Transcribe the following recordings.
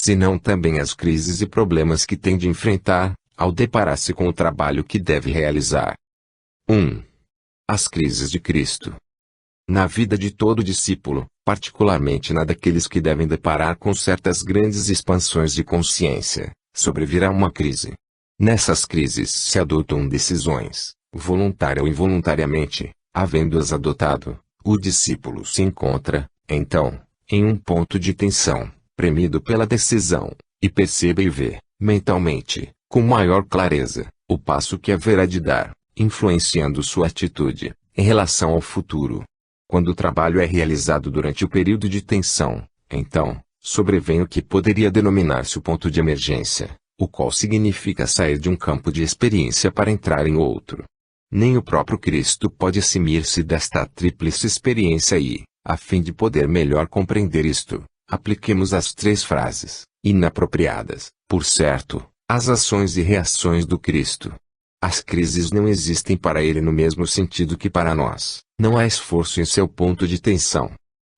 senão também as crises e problemas que tem de enfrentar, ao deparar-se com o trabalho que deve realizar. 1. As crises de Cristo. Na vida de todo discípulo, particularmente na daqueles que devem deparar com certas grandes expansões de consciência, sobrevirá uma crise. Nessas crises se adotam decisões, voluntária ou involuntariamente. Havendo-as adotado, o discípulo se encontra, então, em um ponto de tensão, premido pela decisão, e percebe e vê, mentalmente, com maior clareza, o passo que haverá de dar, influenciando sua atitude, em relação ao futuro. Quando o trabalho é realizado durante o período de tensão, então, sobrevém o que poderia denominar-se o ponto de emergência, o qual significa sair de um campo de experiência para entrar em outro. Nem o próprio Cristo pode eximir-se desta tríplice experiência e, a fim de poder melhor compreender isto, apliquemos as 3 frases, inapropriadas, por certo, às ações e reações do Cristo. As crises não existem para ele no mesmo sentido que para nós, não há esforço em seu ponto de tensão.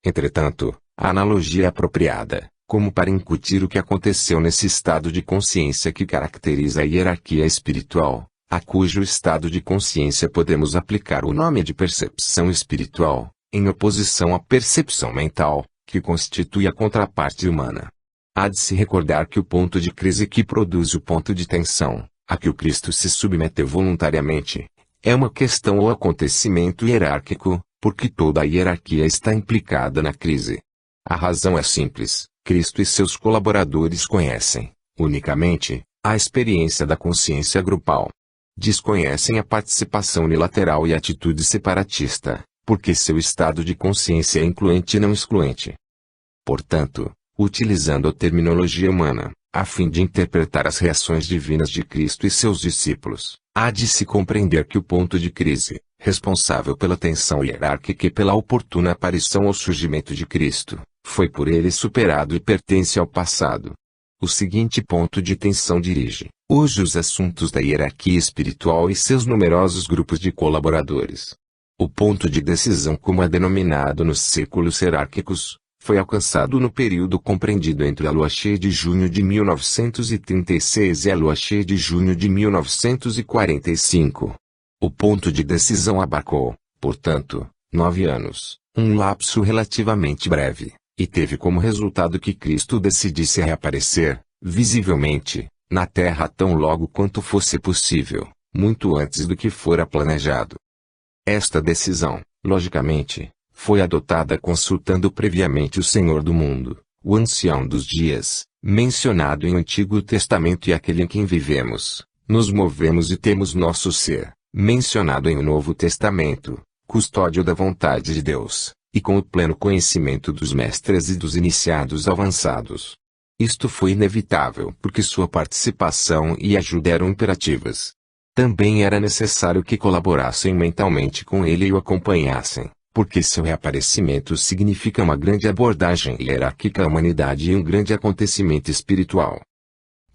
Entretanto, a analogia é apropriada, como para incutir o que aconteceu nesse estado de consciência que caracteriza a hierarquia espiritual, a cujo estado de consciência podemos aplicar o nome de percepção espiritual, em oposição à percepção mental, que constitui a contraparte humana. Há de se recordar que o ponto de crise que produz o ponto de tensão, a que o Cristo se submeteu voluntariamente, é uma questão ou acontecimento hierárquico, porque toda a hierarquia está implicada na crise. A razão é simples: Cristo e seus colaboradores conhecem, unicamente, a experiência da consciência grupal. Desconhecem a participação unilateral e a atitude separatista, porque seu estado de consciência é incluente e não excluente. Portanto, utilizando a terminologia humana, a fim de interpretar as reações divinas de Cristo e seus discípulos, há de se compreender que o ponto de crise, responsável pela tensão hierárquica e pela oportuna aparição ou surgimento de Cristo, foi por ele superado e pertence ao passado. O seguinte ponto de tensão dirige, hoje, os assuntos da hierarquia espiritual e seus numerosos grupos de colaboradores. O ponto de decisão, como é denominado nos círculos hierárquicos, foi alcançado no período compreendido entre a lua cheia de junho de 1936 e a lua cheia de junho de 1945. O ponto de decisão abarcou, portanto, 9 anos, um lapso relativamente breve, e teve como resultado que Cristo decidisse reaparecer, visivelmente, na Terra tão logo quanto fosse possível, muito antes do que fora planejado. Esta decisão, logicamente, foi adotada consultando previamente o Senhor do mundo, o Ancião dos Dias, mencionado em Antigo Testamento e aquele em quem vivemos, nos movemos e temos nosso ser, mencionado em o Novo Testamento, custódio da vontade de Deus, e com o pleno conhecimento dos mestres e dos iniciados avançados. Isto foi inevitável porque sua participação e ajuda eram imperativas. Também era necessário que colaborassem mentalmente com ele e o acompanhassem, porque seu reaparecimento significa uma grande abordagem hierárquica à humanidade e um grande acontecimento espiritual.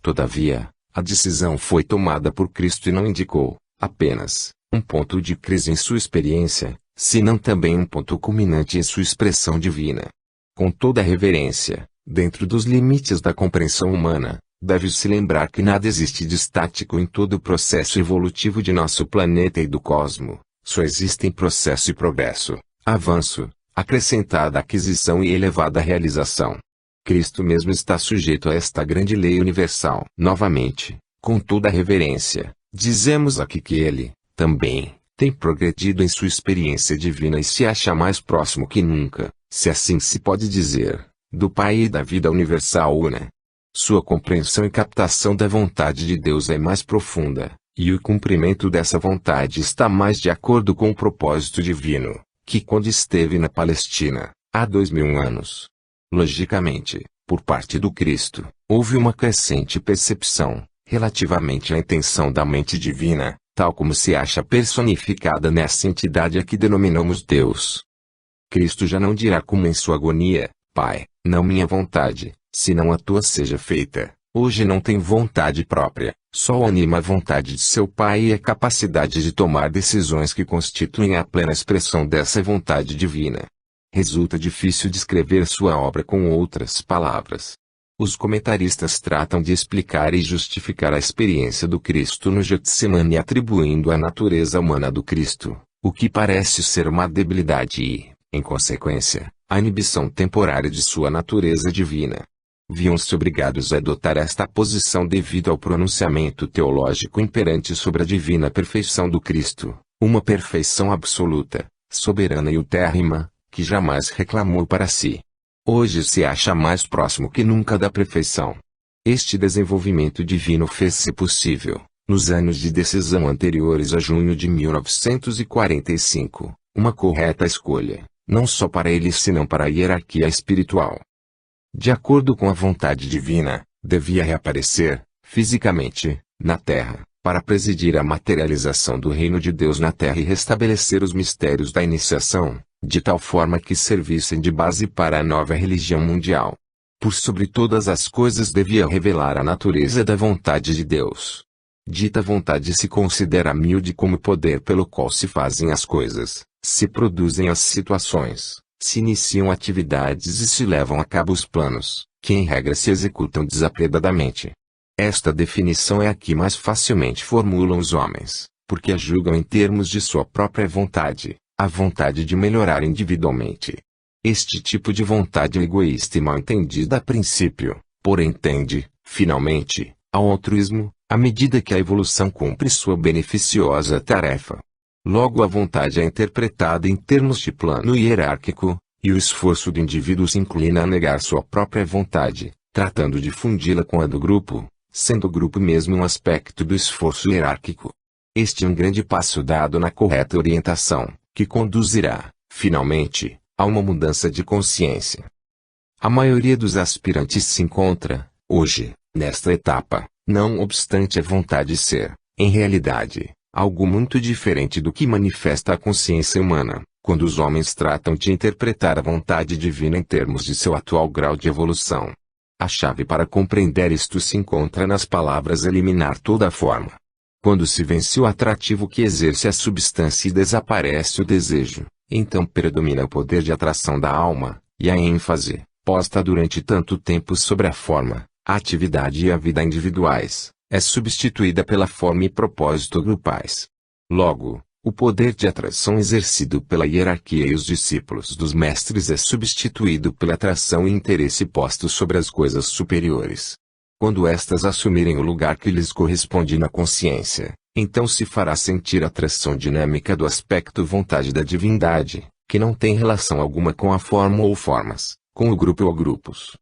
Todavia, a decisão foi tomada por Cristo e não indicou, apenas, um ponto de crise em sua experiência, senão também um ponto culminante em sua expressão divina. Com toda a reverência, dentro dos limites da compreensão humana, deve-se lembrar que nada existe de estático em todo o processo evolutivo de nosso planeta e do cosmo. Só existem processo e progresso, avanço, acrescentada aquisição e elevada realização. Cristo mesmo está sujeito a esta grande lei universal. Novamente, com toda a reverência, dizemos aqui que ele, também, tem progredido em sua experiência divina e se acha mais próximo que nunca, se assim se pode dizer, do Pai e da vida universal una. Sua compreensão e captação da vontade de Deus é mais profunda, e o cumprimento dessa vontade está mais de acordo com o propósito divino, que quando esteve na Palestina, há 2000 anos. Logicamente, por parte do Cristo, houve uma crescente percepção, relativamente à intenção da mente divina, tal como se acha personificada nessa entidade a que denominamos Deus. Cristo já não dirá como em sua agonia, Pai, não minha vontade, senão a tua seja feita. Hoje não tem vontade própria, só anima a vontade de seu Pai e a capacidade de tomar decisões que constituem a plena expressão dessa vontade divina. Resulta difícil descrever sua obra com outras palavras. Os comentaristas tratam de explicar e justificar a experiência do Cristo no Getsemane atribuindo à natureza humana do Cristo, o que parece ser uma debilidade e, em consequência, a inibição temporária de sua natureza divina. Viam-se obrigados a adotar esta posição devido ao pronunciamento teológico imperante sobre a divina perfeição do Cristo, uma perfeição absoluta, soberana e utérrima, que jamais reclamou para si. Hoje se acha mais próximo que nunca da perfeição. Este desenvolvimento divino fez-se possível, nos anos de decisão anteriores a junho de 1945, uma correta escolha, não só para ele senão para a hierarquia espiritual. De acordo com a vontade divina, devia reaparecer, fisicamente, na Terra, para presidir a materialização do reino de Deus na Terra e restabelecer os mistérios da iniciação, de tal forma que servissem de base para a nova religião mundial. Por sobre todas as coisas devia revelar a natureza da vontade de Deus. Dita vontade se considera humilde como o poder pelo qual se fazem as coisas, se produzem as situações, se iniciam atividades e se levam a cabo os planos, que em regra se executam desapredadamente. Esta definição é a que mais facilmente formulam os homens, porque a julgam em termos de sua própria vontade, a vontade de melhorar individualmente. Este tipo de vontade é egoísta e mal entendida a princípio, porém tende, finalmente, ao altruísmo, à medida que a evolução cumpre sua beneficiosa tarefa. Logo a vontade é interpretada em termos de plano hierárquico, e o esforço do indivíduo se inclina a negar sua própria vontade, tratando de fundi-la com a do grupo, sendo o grupo mesmo um aspecto do esforço hierárquico. Este é um grande passo dado na correta orientação, que conduzirá, finalmente, a uma mudança de consciência. A maioria dos aspirantes se encontra, hoje, nesta etapa, não obstante a vontade ser, em realidade, algo muito diferente do que manifesta a consciência humana, quando os homens tratam de interpretar a vontade divina em termos de seu atual grau de evolução. A chave para compreender isto se encontra nas palavras eliminar toda a forma. Quando se vence o atrativo que exerce a substância e desaparece o desejo, então predomina o poder de atração da alma, e a ênfase, posta durante tanto tempo sobre a forma, a atividade e a vida individuais, é substituída pela forma e propósito grupais. Logo, o poder de atração exercido pela hierarquia e os discípulos dos mestres é substituído pela atração e interesse posto sobre as coisas superiores. Quando estas assumirem o lugar que lhes corresponde na consciência, então se fará sentir a atração dinâmica do aspecto vontade da divindade, que não tem relação alguma com a forma ou formas, com o grupo ou grupos.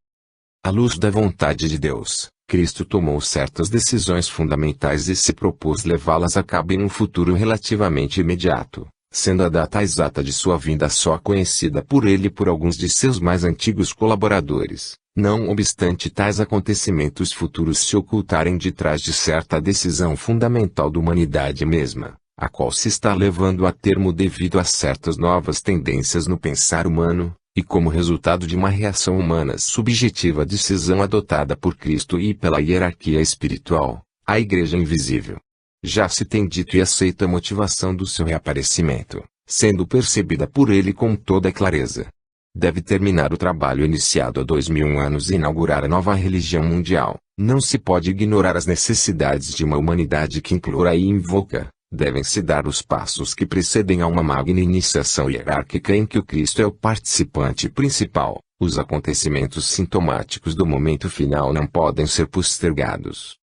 À luz da vontade de Deus, Cristo tomou certas decisões fundamentais e se propôs levá-las a cabo em um futuro relativamente imediato, sendo a data exata de sua vinda só conhecida por ele e por alguns de seus mais antigos colaboradores. Não obstante tais acontecimentos futuros se ocultarem de trás de certa decisão fundamental da humanidade mesma, a qual se está levando a termo devido a certas novas tendências no pensar humano, e como resultado de uma reação humana subjetiva à decisão adotada por Cristo e pela hierarquia espiritual, a Igreja Invisível. Já se tem dito e aceita a motivação do seu reaparecimento, sendo percebida por ele com toda clareza. Deve terminar o trabalho iniciado há 2000 anos e inaugurar a nova religião mundial. Não se pode ignorar as necessidades de uma humanidade que implora e invoca. Devem-se dar os passos que precedem a uma magna iniciação hierárquica em que o Cristo é o participante principal. Os acontecimentos sintomáticos do momento final não podem ser postergados.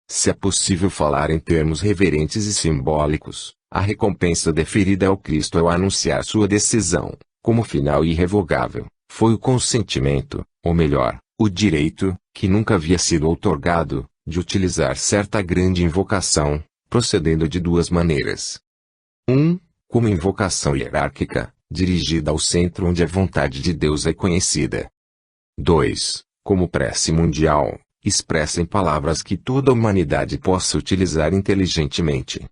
Se é possível falar em termos reverentes e simbólicos, a recompensa deferida ao Cristo ao anunciar sua decisão, como final e irrevogável, foi o consentimento, ou melhor, o direito, que nunca havia sido outorgado, de utilizar certa grande invocação, procedendo de duas maneiras. 1. Como invocação hierárquica, dirigida ao centro onde a vontade de Deus é conhecida. 2. Como prece mundial, expressa em palavras que toda a humanidade possa utilizar inteligentemente.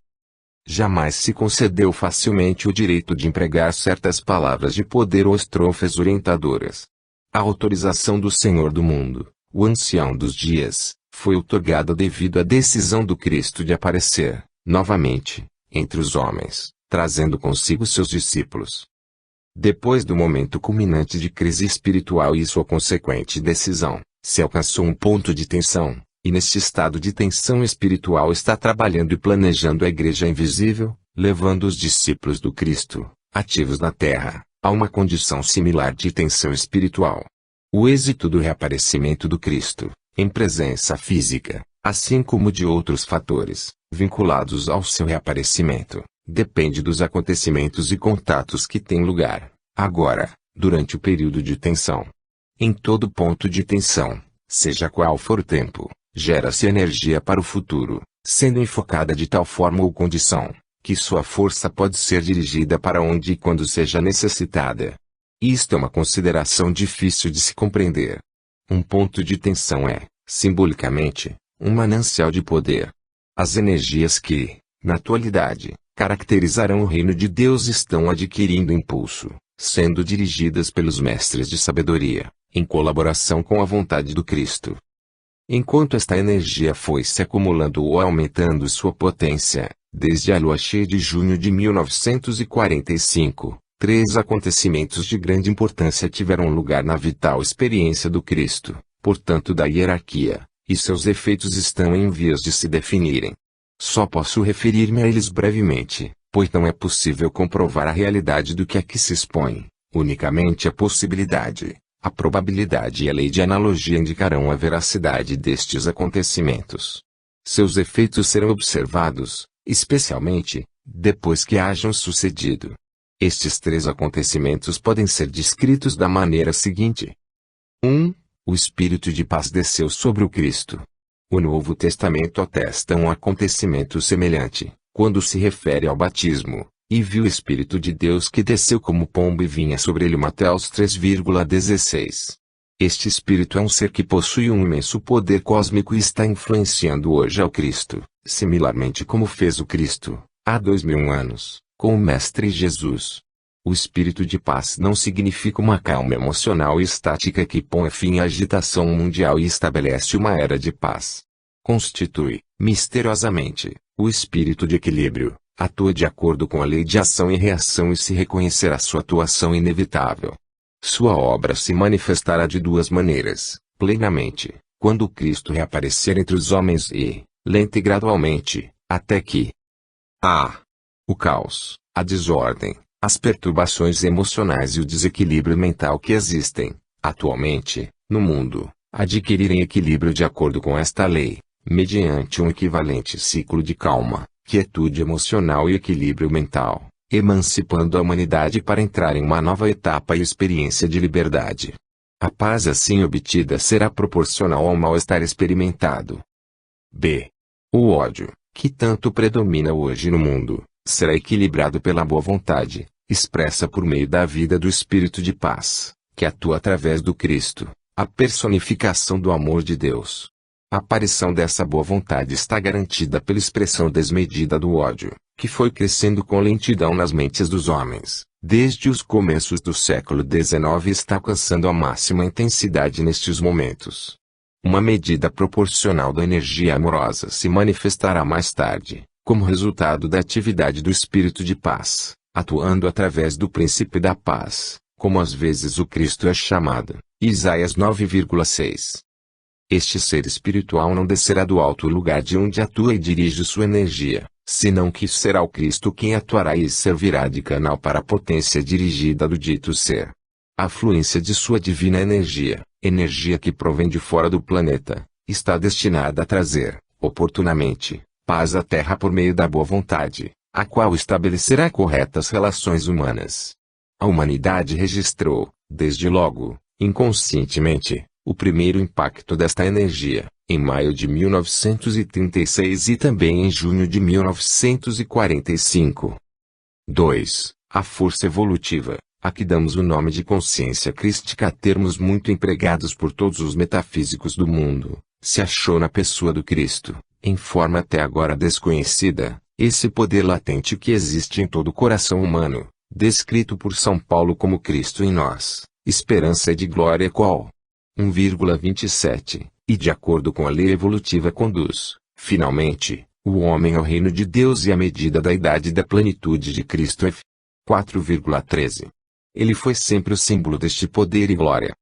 Jamais se concedeu facilmente o direito de empregar certas palavras de poder ou estrofes orientadoras. A autorização do Senhor do mundo, o ancião dos dias, foi outorgada devido à decisão do Cristo de aparecer, novamente, entre os homens, trazendo consigo seus discípulos. Depois do momento culminante de crise espiritual e sua consequente decisão, Se alcançou um ponto de tensão, e neste estado de tensão espiritual está trabalhando e planejando a igreja invisível, levando os discípulos do Cristo, ativos na terra, a uma condição similar de tensão espiritual. O êxito do reaparecimento do Cristo, em presença física, assim como de outros fatores, vinculados ao seu reaparecimento, depende dos acontecimentos e contatos que têm lugar, agora, durante o período de tensão. Em todo ponto de tensão, seja qual for o tempo, gera-se energia para o futuro, sendo enfocada de tal forma ou condição, que sua força pode ser dirigida para onde e quando seja necessitada. Isto é uma consideração difícil de se compreender. Um ponto de tensão é, simbolicamente, um manancial de poder. As energias que, na atualidade, caracterizarão o reino de Deus estão adquirindo impulso, sendo dirigidas pelos mestres de sabedoria, em colaboração com a vontade do Cristo. Enquanto esta energia foi se acumulando ou aumentando sua potência, desde a lua cheia de junho de 1945, 3 acontecimentos de grande importância tiveram lugar na vital experiência do Cristo, portanto da hierarquia, e seus efeitos estão em vias de se definirem. Só posso referir-me a eles brevemente, pois não é possível comprovar a realidade do que aqui se expõe, unicamente a possibilidade. A probabilidade e a lei de analogia indicarão a veracidade destes acontecimentos. Seus efeitos serão observados, especialmente, depois que hajam sucedido. Estes 3 acontecimentos podem ser descritos da maneira seguinte. 1. O Espírito de paz desceu sobre o Cristo. O Novo Testamento atesta um acontecimento semelhante, quando se refere ao batismo. E viu o Espírito de Deus que desceu como pombo e vinha sobre ele. Mateus 3,16. Este Espírito é um ser que possui um imenso poder cósmico e está influenciando hoje ao Cristo, similarmente como fez o Cristo, há 2000 anos, com o Mestre Jesus. O Espírito de paz não significa uma calma emocional e estática que põe fim à agitação mundial e estabelece uma era de paz. Constitui, misteriosamente, o espírito de equilíbrio. Atua de acordo com a lei de ação e reação e se reconhecerá sua atuação inevitável. Sua obra se manifestará de 2 maneiras, plenamente, quando o Cristo reaparecer entre os homens e, lenta e gradualmente, até que a. O caos, a desordem, as perturbações emocionais e o desequilíbrio mental que existem, atualmente, no mundo, adquirirem equilíbrio de acordo com esta lei, mediante um equivalente ciclo de calma, quietude emocional e equilíbrio mental, emancipando a humanidade para entrar em uma nova etapa e experiência de liberdade. A paz assim obtida será proporcional ao mal-estar experimentado. B. O ódio, que tanto predomina hoje no mundo, será equilibrado pela boa vontade, expressa por meio da vida do Espírito de paz, que atua através do Cristo, a personificação do amor de Deus. A aparição dessa boa vontade está garantida pela expressão desmedida do ódio, que foi crescendo com lentidão nas mentes dos homens, desde os começos do século XIX e está alcançando a máxima intensidade nestes momentos. Uma medida proporcional da energia amorosa se manifestará mais tarde, como resultado da atividade do Espírito de paz, atuando através do princípio da paz, como às vezes o Cristo é chamado. Isaías 9,6. Este ser espiritual não descerá do alto lugar de onde atua e dirige sua energia, senão que será o Cristo quem atuará e servirá de canal para a potência dirigida do dito ser. A fluência de sua divina energia, energia que provém de fora do planeta, está destinada a trazer, oportunamente, paz à Terra por meio da boa vontade, a qual estabelecerá corretas relações humanas. A humanidade registrou, desde logo, inconscientemente, o primeiro impacto desta energia, em maio de 1936 e também em junho de 1945. 2. A força evolutiva, a que damos o nome de consciência crística, termos muito empregados por todos os metafísicos do mundo, se achou na pessoa do Cristo, em forma até agora desconhecida, esse poder latente que existe em todo o coração humano, descrito por São Paulo como Cristo em nós, esperança de glória qual 1,27, e de acordo com a lei evolutiva conduz, finalmente, o homem ao reino de Deus e à medida da idade da plenitude de Cristo F. 4,13. Ele foi sempre o símbolo deste poder e glória.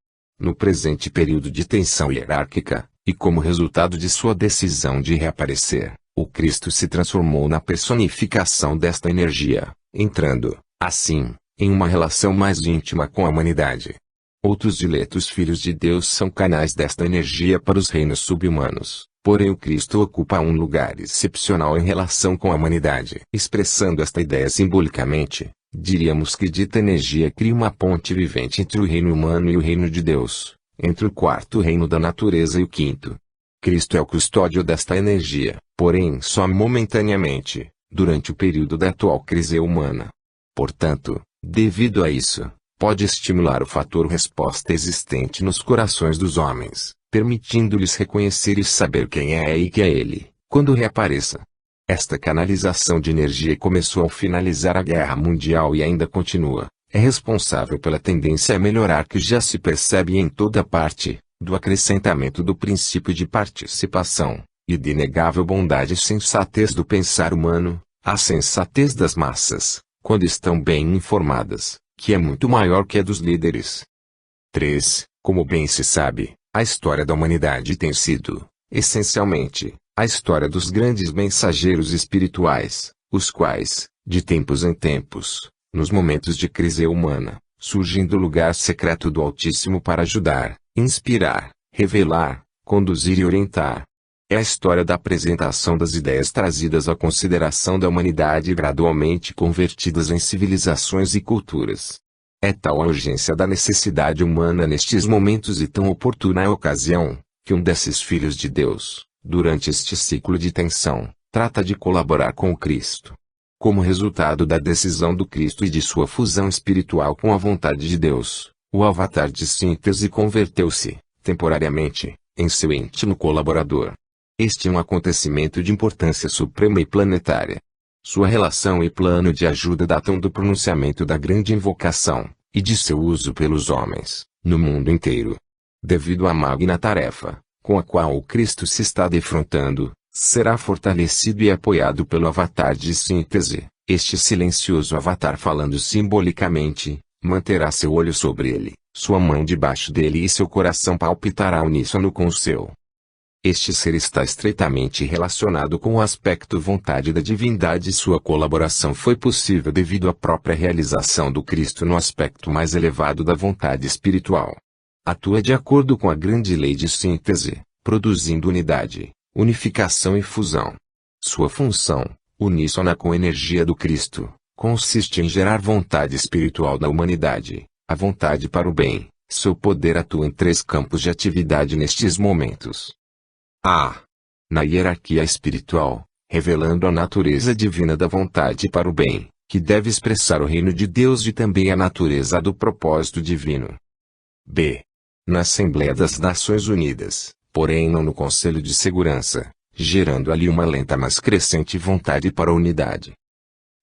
no presente período de tensão hierárquica, e como resultado de sua decisão de reaparecer, o Cristo se transformou na personificação desta energia, entrando, assim, em uma relação mais íntima com a humanidade. Outros diletos filhos de Deus são canais desta energia para os reinos subhumanos, porém o Cristo ocupa um lugar excepcional em relação com a humanidade. Expressando esta ideia simbolicamente, diríamos que dita energia cria uma ponte vivente entre o reino humano e o reino de Deus, entre o quarto reino da natureza e o quinto. Cristo é o custódio desta energia, porém só momentaneamente, durante o período da atual crise humana. Portanto, devido a isso, pode estimular o fator resposta existente nos corações dos homens, permitindo-lhes reconhecer e saber quem é e que é Ele, quando reapareça. Esta canalização de energia começou ao finalizar a Guerra Mundial e ainda continua. É responsável pela tendência a melhorar que já se percebe em toda parte, do acrescentamento do princípio de participação, e de inegável bondade e sensatez do pensar humano, a sensatez das massas, quando estão bem informadas, que é muito maior que a dos líderes. 3. Como bem se sabe, a história da humanidade tem sido, essencialmente, a história dos grandes mensageiros espirituais, os quais, de tempos em tempos, nos momentos de crise humana, surgem do lugar secreto do Altíssimo para ajudar, inspirar, revelar, conduzir e orientar. É a história da apresentação das ideias trazidas à consideração da humanidade gradualmente convertidas em civilizações e culturas. É tal a urgência da necessidade humana nestes momentos e tão oportuna a ocasião, que um desses filhos de Deus, durante este ciclo de tensão, trata de colaborar com o Cristo. Como resultado da decisão do Cristo e de sua fusão espiritual com a vontade de Deus, o avatar de síntese converteu-se, temporariamente, em seu íntimo colaborador. Este é um acontecimento de importância suprema e planetária. Sua relação e plano de ajuda datam do pronunciamento da grande invocação, e de seu uso pelos homens, no mundo inteiro. Devido à magna tarefa, com a qual o Cristo se está defrontando, será fortalecido e apoiado pelo avatar de síntese. Este silencioso avatar falando simbolicamente, manterá seu olho sobre ele, sua mão debaixo dele e seu coração palpitará uníssono com o seu. Este ser está estreitamente relacionado com o aspecto vontade da divindade e sua colaboração foi possível devido à própria realização do Cristo no aspecto mais elevado da vontade espiritual. Atua de acordo com a grande lei de síntese, produzindo unidade, unificação e fusão. Sua função, uníssona com a energia do Cristo, consiste em gerar vontade espiritual da humanidade, a vontade para o bem. Seu poder atua em 3 campos de atividade nestes momentos. A. Na hierarquia espiritual, revelando a natureza divina da vontade para o bem, que deve expressar o reino de Deus e também a natureza do propósito divino. B. Na Assembleia das Nações Unidas, porém não no Conselho de Segurança, gerando ali uma lenta mas crescente vontade para a unidade.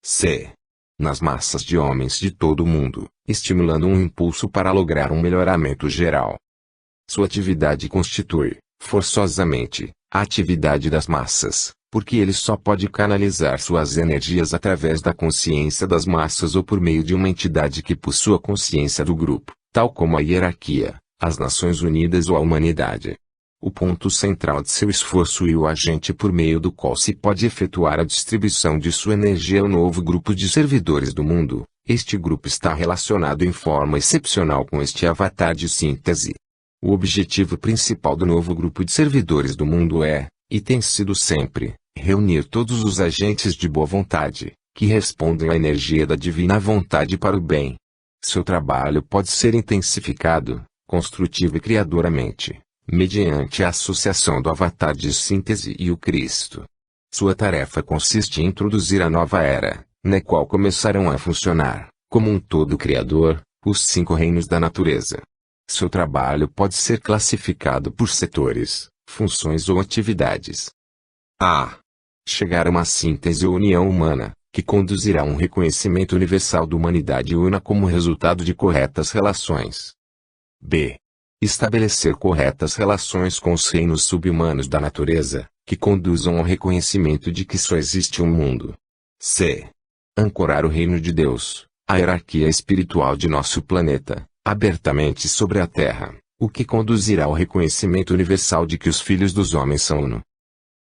C. Nas massas de homens de todo o mundo, estimulando um impulso para lograr um melhoramento geral. Sua atividade constitui, forçosamente, a atividade das massas, porque ele só pode canalizar suas energias através da consciência das massas ou por meio de uma entidade que possua consciência do grupo, tal como a hierarquia, as Nações Unidas ou a humanidade. O ponto central de seu esforço e o agente por meio do qual se pode efetuar a distribuição de sua energia é o novo grupo de servidores do mundo. Este grupo está relacionado em forma excepcional com este avatar de síntese. O objetivo principal do novo grupo de servidores do mundo é, e tem sido sempre, reunir todos os agentes de boa vontade, que respondem à energia da divina vontade para o bem. Seu trabalho pode ser intensificado, construtivo e criadoramente, mediante a associação do avatar de síntese e o Cristo. Sua tarefa consiste em introduzir a nova era, na qual começarão a funcionar, como um todo criador, os 5 reinos da natureza. Seu trabalho pode ser classificado por setores, funções ou atividades. A. Chegar a uma síntese ou união humana, que conduzirá a um reconhecimento universal da humanidade una como resultado de corretas relações. B. Estabelecer corretas relações com os reinos subhumanos da natureza, que conduzam ao reconhecimento de que só existe um mundo. C. Ancorar o reino de Deus, a hierarquia espiritual de nosso planeta, abertamente sobre a Terra, o que conduzirá ao reconhecimento universal de que os filhos dos homens são uno.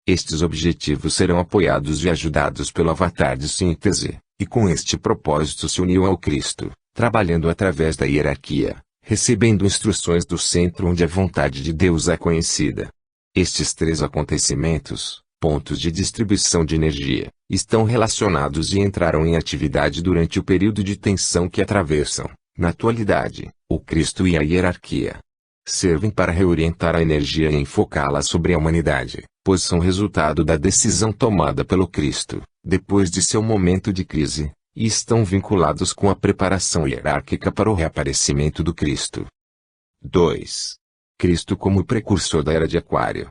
Estes objetivos serão apoiados e ajudados pelo avatar de síntese, e com este propósito se uniu ao Cristo, trabalhando através da hierarquia, recebendo instruções do centro onde a vontade de Deus é conhecida. Estes três acontecimentos, pontos de distribuição de energia, estão relacionados e entraram em atividade durante o período de tensão que atravessam, na atualidade, o Cristo e a hierarquia. Servem para reorientar a energia e enfocá-la sobre a humanidade, pois são resultado da decisão tomada pelo Cristo, depois de seu momento de crise, e estão vinculados com a preparação hierárquica para o reaparecimento do Cristo. 2. Cristo como precursor da Era de Aquário.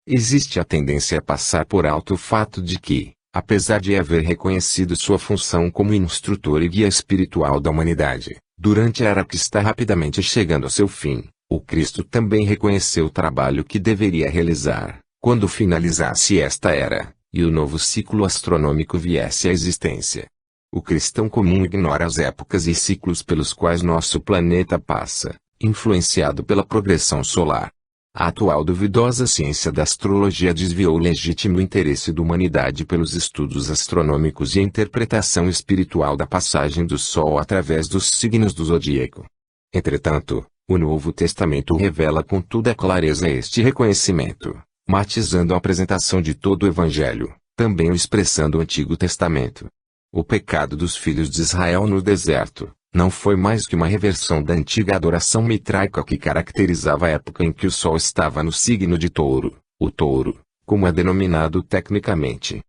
Existe a tendência a passar por alto o fato de que, apesar de haver reconhecido sua função como instrutor e guia espiritual da humanidade, durante a era que está rapidamente chegando ao seu fim, o Cristo também reconheceu o trabalho que deveria realizar, quando finalizasse esta era, e o novo ciclo astronômico viesse à existência. O cristão comum ignora as épocas e ciclos pelos quais nosso planeta passa, influenciado pela progressão solar. A atual duvidosa ciência da astrologia desviou o legítimo interesse da humanidade pelos estudos astronômicos e a interpretação espiritual da passagem do Sol através dos signos do zodíaco. Entretanto, o Novo Testamento revela com toda a clareza este reconhecimento, matizando a apresentação de todo o Evangelho, também o expressando o Antigo Testamento. O pecado dos filhos de Israel no deserto não foi mais que uma reversão da antiga adoração mitraica que caracterizava a época em que o Sol estava no signo de Touro, o touro, como é denominado tecnicamente.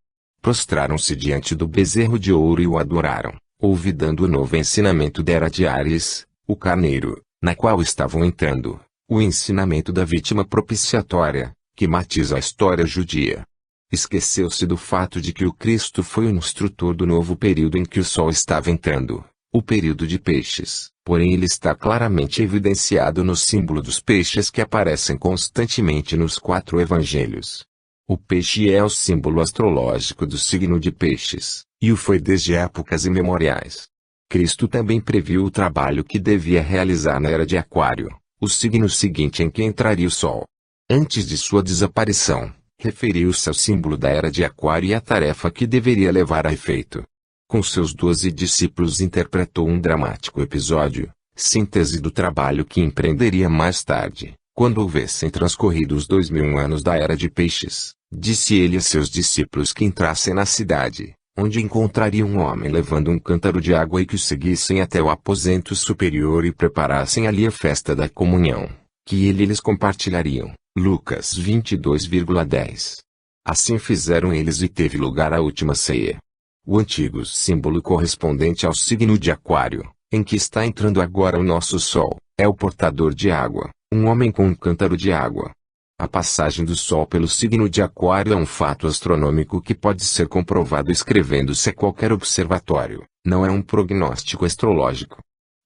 Prostraram-se diante do bezerro de ouro e o adoraram, olvidando o novo ensinamento da Era de Áries, o carneiro, na qual estavam entrando, o ensinamento da vítima propiciatória, que matiza a história judia. Esqueceu-se do fato de que o Cristo foi o instrutor do novo período em que o Sol estava entrando, o período de peixes, porém ele está claramente evidenciado no símbolo dos peixes que aparecem constantemente nos 4 evangelhos. O peixe é o símbolo astrológico do signo de peixes, e o foi desde épocas imemoriais. Cristo também previu o trabalho que devia realizar na Era de Aquário, o signo seguinte em que entraria o Sol. Antes de sua desaparição, referiu-se ao símbolo da Era de Aquário e à tarefa que deveria levar a efeito. Com seus 12 discípulos interpretou um dramático episódio, síntese do trabalho que empreenderia mais tarde, quando houvessem transcorrido os 2000 anos da Era de Peixes. Disse ele a seus discípulos que entrassem na cidade, onde encontrariam um homem levando um cântaro de água e que o seguissem até o aposento superior e preparassem ali a festa da comunhão, que ele lhes compartilhariam. Lucas 22,10. Assim fizeram eles e teve lugar a última ceia. O antigo símbolo correspondente ao signo de Aquário, em que está entrando agora o nosso Sol, é o portador de água, um homem com um cântaro de água. A passagem do Sol pelo signo de Aquário é um fato astronômico que pode ser comprovado escrevendo-se a qualquer observatório, não é um prognóstico astrológico.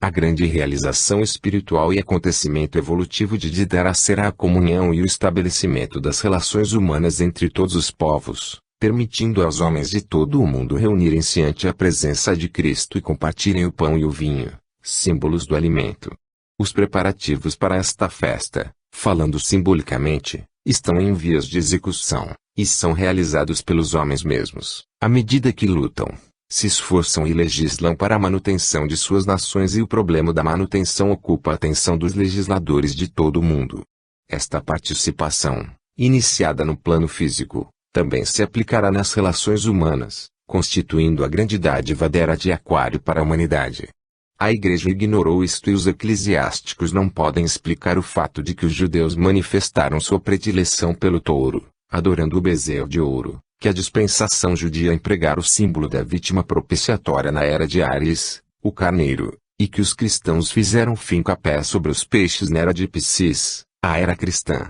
A grande realização espiritual e acontecimento evolutivo de Didera será a comunhão e o estabelecimento das relações humanas entre todos os povos, permitindo aos homens de todo o mundo reunirem-se ante a presença de Cristo e compartilhem o pão e o vinho, símbolos do alimento. Os preparativos para esta festa, falando simbolicamente, estão em vias de execução, e são realizados pelos homens mesmos, à medida que lutam, se esforçam e legislam para a manutenção de suas nações, e o problema da manutenção ocupa a atenção dos legisladores de todo o mundo. Esta participação, iniciada no plano físico, também se aplicará nas relações humanas, constituindo a grande dádiva da Era de Aquário para a humanidade. A Igreja ignorou isto e os eclesiásticos não podem explicar o fato de que os judeus manifestaram sua predileção pelo touro, adorando o bezerro de ouro, que a dispensação judia empregar o símbolo da vítima propiciatória na Era de Áries, o carneiro, e que os cristãos fizeram fincapé sobre os peixes na Era de Piscis, a Era cristã.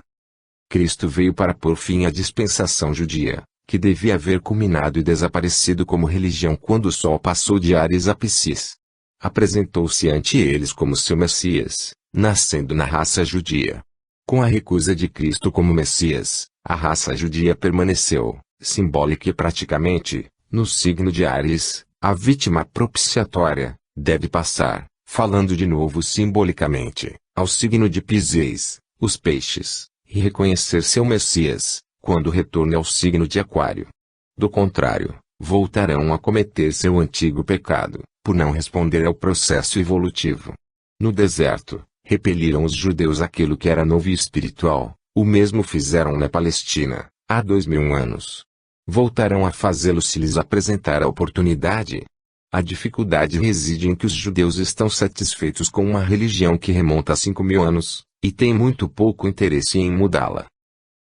Cristo veio para pôr fim à dispensação judia, que devia haver culminado e desaparecido como religião quando o Sol passou de Áries a Piscis. Apresentou-se ante eles como seu Messias, nascendo na raça judia. Com a recusa de Cristo como Messias, a raça judia permaneceu, simbólica e praticamente, no signo de Áries. A vítima propiciatória deve passar, falando de novo simbolicamente, ao signo de Píseis, os peixes, e reconhecer seu Messias, quando retorne ao signo de Aquário. Do contrário, voltarão a cometer seu antigo pecado, por não responder ao processo evolutivo. No deserto, repeliram os judeus aquilo que era novo e espiritual, o mesmo fizeram na Palestina, há 2000 anos. Voltarão a fazê-lo se lhes apresentar a oportunidade. A dificuldade reside em que os judeus estão satisfeitos com uma religião que remonta a 5000 anos, e têm muito pouco interesse em mudá-la.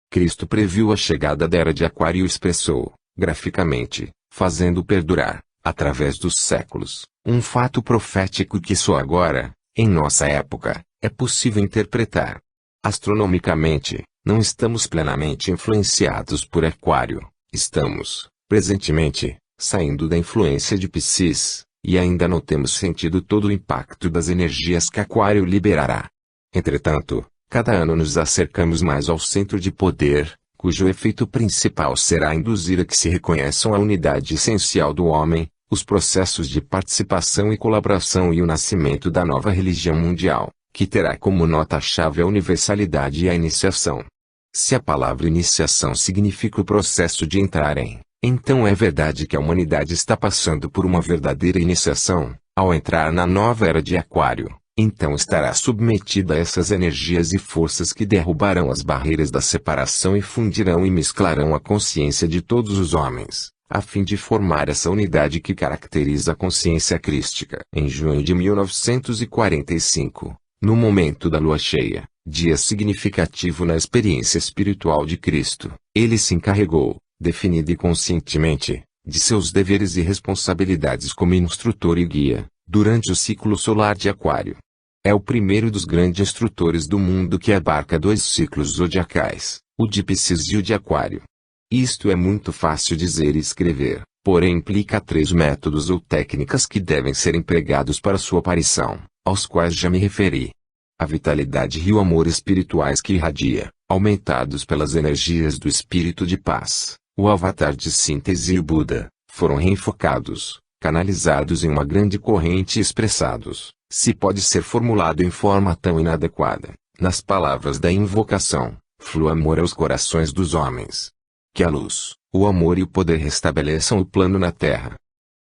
Cristo previu a chegada da era de Aquário e expressou, graficamente, fazendo perdurar, através dos séculos, um fato profético que só agora, em nossa época, é possível interpretar. Astronomicamente, não estamos plenamente influenciados por Aquário, estamos, presentemente, saindo da influência de Piscis, e ainda não temos sentido todo o impacto das energias que Aquário liberará. Entretanto, cada ano nos acercamos mais ao centro de poder, cujo efeito principal será induzir a que se reconheçam a unidade essencial do homem, os processos de participação e colaboração e o nascimento da nova religião mundial, que terá como nota-chave a universalidade e a iniciação. Se a palavra iniciação significa o processo de entrar em, então é verdade que a humanidade está passando por uma verdadeira iniciação, ao entrar na nova era de Aquário. Então estará submetida a essas energias e forças que derrubarão as barreiras da separação e fundirão e mesclarão a consciência de todos os homens, a fim de formar essa unidade que caracteriza a consciência crística. Em junho de 1945, no momento da lua cheia, dia significativo na experiência espiritual de Cristo, ele se encarregou, definida e conscientemente, de seus deveres e responsabilidades como instrutor e guia, durante o ciclo solar de Aquário. É o primeiro dos grandes instrutores do mundo que abarca 2 ciclos zodiacais, o de Piscis e o de Aquário. Isto é muito fácil dizer e escrever, porém implica 3 métodos ou técnicas que devem ser empregados para sua aparição, aos quais já me referi. A vitalidade e o amor espirituais que irradia, aumentados pelas energias do espírito de paz, o avatar de síntese e o Buda, foram reenfocados, canalizados em uma grande corrente e expressados, se pode ser formulado em forma tão inadequada, nas palavras da invocação, flua amor aos corações dos homens. Que a luz, o amor e o poder restabeleçam o plano na terra.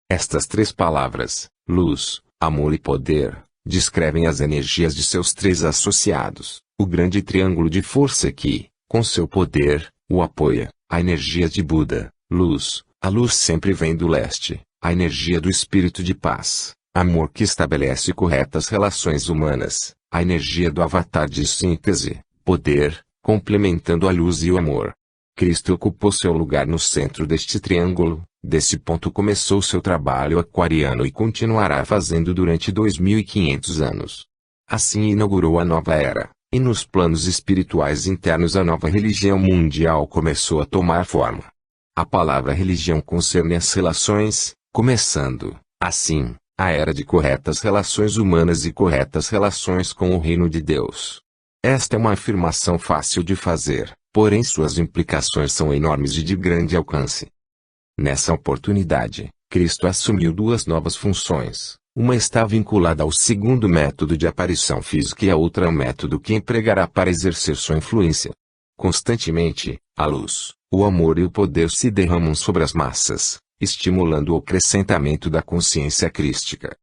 Estas 3 palavras, luz, amor e poder, descrevem as energias de seus 3 associados, o grande triângulo de força que, com seu poder, o apoia, a energia de Buda, luz, a luz sempre vem do leste, a energia do espírito de paz, amor que estabelece corretas relações humanas, a energia do avatar de síntese, poder, complementando a luz e o amor. Cristo ocupou seu lugar no centro deste triângulo, desse ponto começou seu trabalho aquariano e continuará fazendo durante 2500 anos. Assim inaugurou a nova era, e nos planos espirituais internos a nova religião mundial começou a tomar forma. A palavra religião concerne as relações, começando, assim, a era de corretas relações humanas e corretas relações com o reino de Deus. Esta é uma afirmação fácil de fazer, porém suas implicações são enormes e de grande alcance. Nessa oportunidade, Cristo assumiu 2 novas funções. Uma está vinculada ao segundo método de aparição física e a outra ao método que empregará para exercer sua influência. Constantemente, a luz, o amor e o poder se derramam sobre as massas, estimulando o acrescentamento da consciência crística.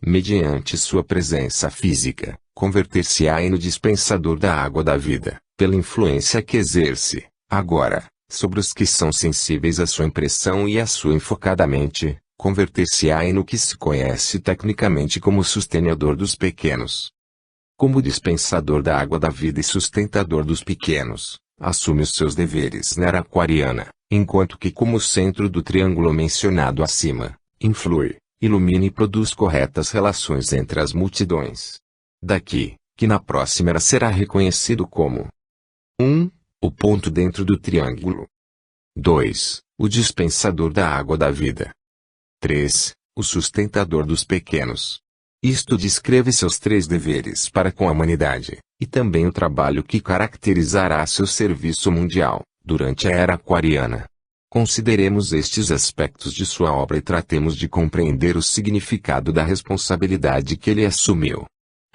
Mediante sua presença física, converter-se-á no dispensador da água da vida, pela influência que exerce, agora, sobre os que são sensíveis à sua impressão e à sua enfocadamente, converter-se-á no que se conhece tecnicamente como sustenedor dos pequenos. Como dispensador da água da vida e sustentador dos pequenos, assume os seus deveres na era aquariana, enquanto que como centro do triângulo mencionado acima, influi, ilumina e produz corretas relações entre as multidões. Daqui, que na próxima era será reconhecido como 1. O ponto dentro do triângulo. 2. O dispensador da água da vida. 3. O sustentador dos pequenos. Isto descreve seus 3 deveres para com a humanidade, e também o trabalho que caracterizará seu serviço mundial, durante a era aquariana. Consideremos estes aspectos de sua obra e tratemos de compreender o significado da responsabilidade que ele assumiu.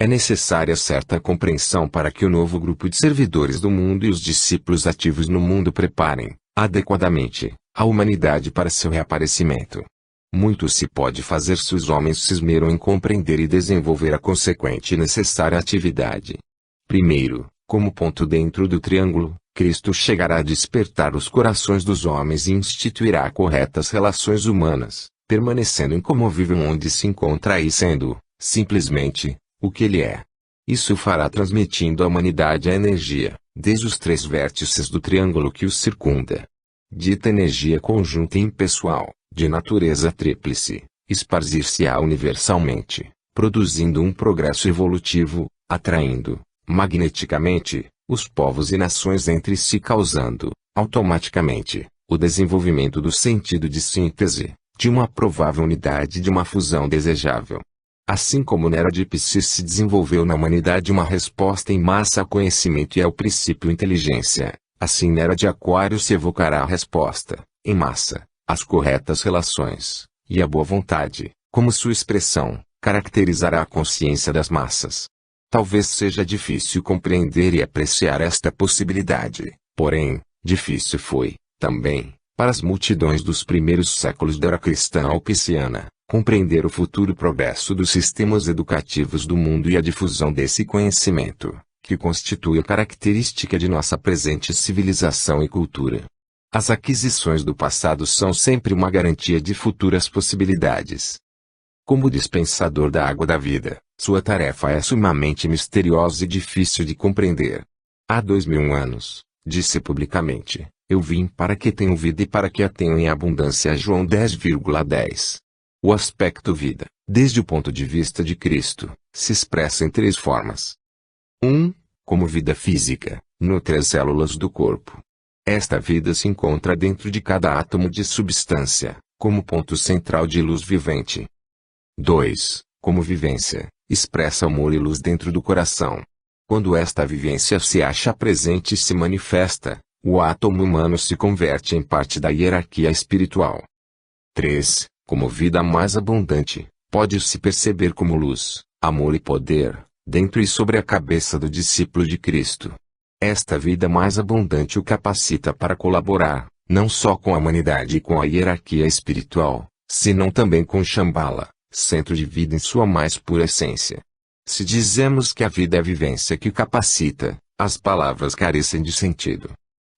É necessária certa compreensão para que o novo grupo de servidores do mundo e os discípulos ativos no mundo preparem, adequadamente, a humanidade para seu reaparecimento. Muito se pode fazer se os homens se esmeram em compreender e desenvolver a consequente e necessária atividade. Primeiro, como ponto dentro do triângulo, Cristo chegará a despertar os corações dos homens e instituirá corretas relações humanas, permanecendo incomovível onde se encontra e sendo, simplesmente, o que ele é. Isso fará transmitindo à humanidade a energia, desde os três vértices do triângulo que os circunda. Dita energia conjunta e impessoal, de natureza tríplice, esparzir-se-á universalmente, produzindo um progresso evolutivo, atraindo, magneticamente, os povos e nações entre si causando, automaticamente, o desenvolvimento do sentido de síntese, de uma provável unidade de uma fusão desejável. Assim como na era de Piscis se desenvolveu na humanidade uma resposta em massa ao conhecimento e ao princípio inteligência, assim na era de Aquário se evocará a resposta, em massa, às corretas relações, e a boa vontade, como sua expressão, caracterizará a consciência das massas. Talvez seja difícil compreender e apreciar esta possibilidade, porém, difícil foi, também, para as multidões dos primeiros séculos da era cristã alpiciana, compreender o futuro progresso dos sistemas educativos do mundo e a difusão desse conhecimento, que constitui a característica de nossa presente civilização e cultura. As aquisições do passado são sempre uma garantia de futuras possibilidades. Como dispensador da água da vida, sua tarefa é sumamente misteriosa e difícil de compreender. Há 2000 anos, disse publicamente, eu vim para que tenham vida e para que a tenham em abundância. João 10,10. O aspecto vida, desde o ponto de vista de Cristo, se expressa em três formas. 1. Como vida física, nutre as células do corpo. Esta vida se encontra dentro de cada átomo de substância, como ponto central de luz vivente. 2. Como vivência, expressa amor e luz dentro do coração. Quando esta vivência se acha presente e se manifesta, o átomo humano se converte em parte da hierarquia espiritual. 3. Como vida mais abundante, pode-se perceber como luz, amor e poder, dentro e sobre a cabeça do discípulo de Cristo. Esta vida mais abundante o capacita para colaborar, não só com a humanidade e com a hierarquia espiritual, senão também com Shambhala, centro de vida em sua mais pura essência. Se dizemos que a vida é a vivência que capacita, as palavras carecem de sentido.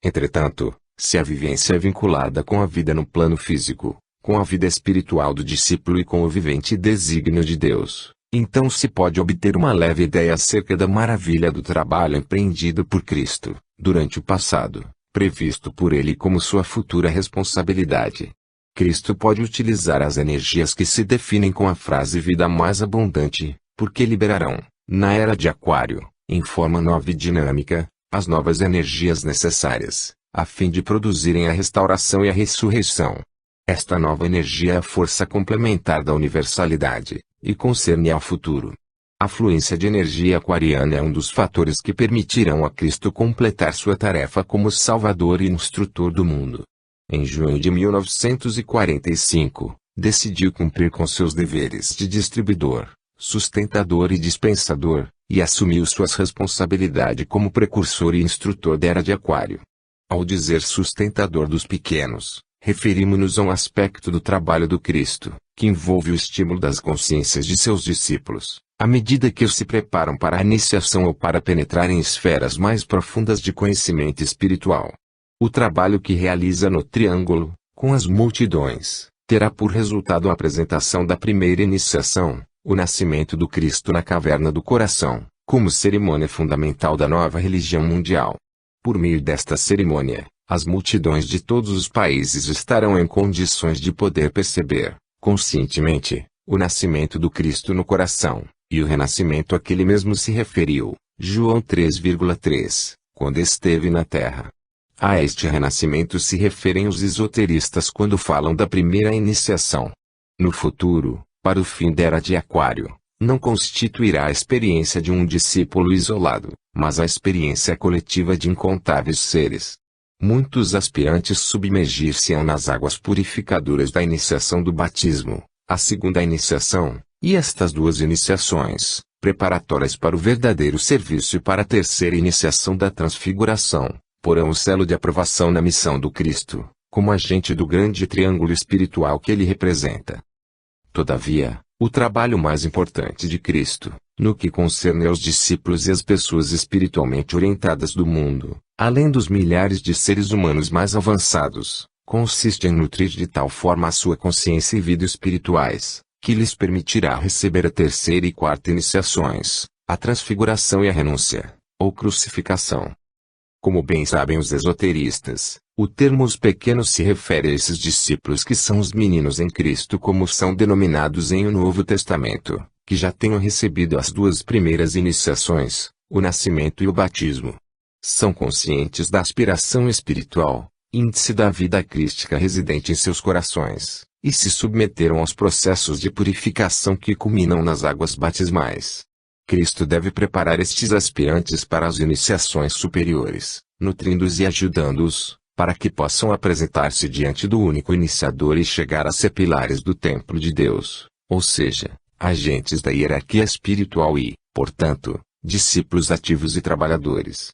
Entretanto, se a vivência é vinculada com a vida no plano físico, com a vida espiritual do discípulo e com o vivente desígnio de Deus, então se pode obter uma leve ideia acerca da maravilha do trabalho empreendido por Cristo, durante o passado, previsto por ele como sua futura responsabilidade. Cristo pode utilizar as energias que se definem com a frase vida mais abundante, porque liberarão, na era de Aquário, em forma nova e dinâmica, as novas energias necessárias, a fim de produzirem a restauração e a ressurreição. Esta nova energia é a força complementar da universalidade, e concerne ao futuro. A fluência de energia aquariana é um dos fatores que permitirão a Cristo completar sua tarefa como Salvador e Instrutor do mundo. Em junho de 1945, decidiu cumprir com seus deveres de distribuidor, sustentador e dispensador, e assumiu suas responsabilidades como precursor e instrutor da era de Aquário. Ao dizer sustentador dos pequenos, referimos-nos a um aspecto do trabalho do Cristo, que envolve o estímulo das consciências de seus discípulos, à medida que eles se preparam para a iniciação ou para penetrar em esferas mais profundas de conhecimento espiritual. O trabalho que realiza no Triângulo, com as multidões, terá por resultado a apresentação da primeira iniciação, o nascimento do Cristo na caverna do coração, como cerimônia fundamental da nova religião mundial. Por meio desta cerimônia, as multidões de todos os países estarão em condições de poder perceber, conscientemente, o nascimento do Cristo no coração, e o renascimento a que ele mesmo se referiu, João 3,3, quando esteve na terra. A este renascimento se referem os esoteristas quando falam da primeira iniciação. No futuro, para o fim da era de Aquário, não constituirá a experiência de um discípulo isolado, mas a experiência coletiva de incontáveis seres. Muitos aspirantes submergir-se-ão nas águas purificadoras da iniciação do batismo, a segunda iniciação, e estas duas iniciações, preparatórias para o verdadeiro serviço e para a terceira iniciação da transfiguração, porão o selo de aprovação na missão do Cristo, como agente do grande triângulo espiritual que ele representa. Todavia, o trabalho mais importante de Cristo, no que concerne aos discípulos e às pessoas espiritualmente orientadas do mundo, além dos milhares de seres humanos mais avançados, consiste em nutrir de tal forma a sua consciência e vida espirituais, que lhes permitirá receber a terceira e quarta iniciações, a transfiguração e a renúncia, ou crucificação. Como bem sabem os esoteristas, o termo os pequenos se refere a esses discípulos que são os meninos em Cristo, como são denominados em o Novo Testamento, que já tenham recebido as duas primeiras iniciações, o nascimento e o batismo. São conscientes da aspiração espiritual, índice da vida crística residente em seus corações, e se submeteram aos processos de purificação que culminam nas águas batismais. Cristo deve preparar estes aspirantes para as iniciações superiores, nutrindo-os e ajudando-os, para que possam apresentar-se diante do único iniciador e chegar a ser pilares do templo de Deus, ou seja, agentes da hierarquia espiritual e, portanto, discípulos ativos e trabalhadores.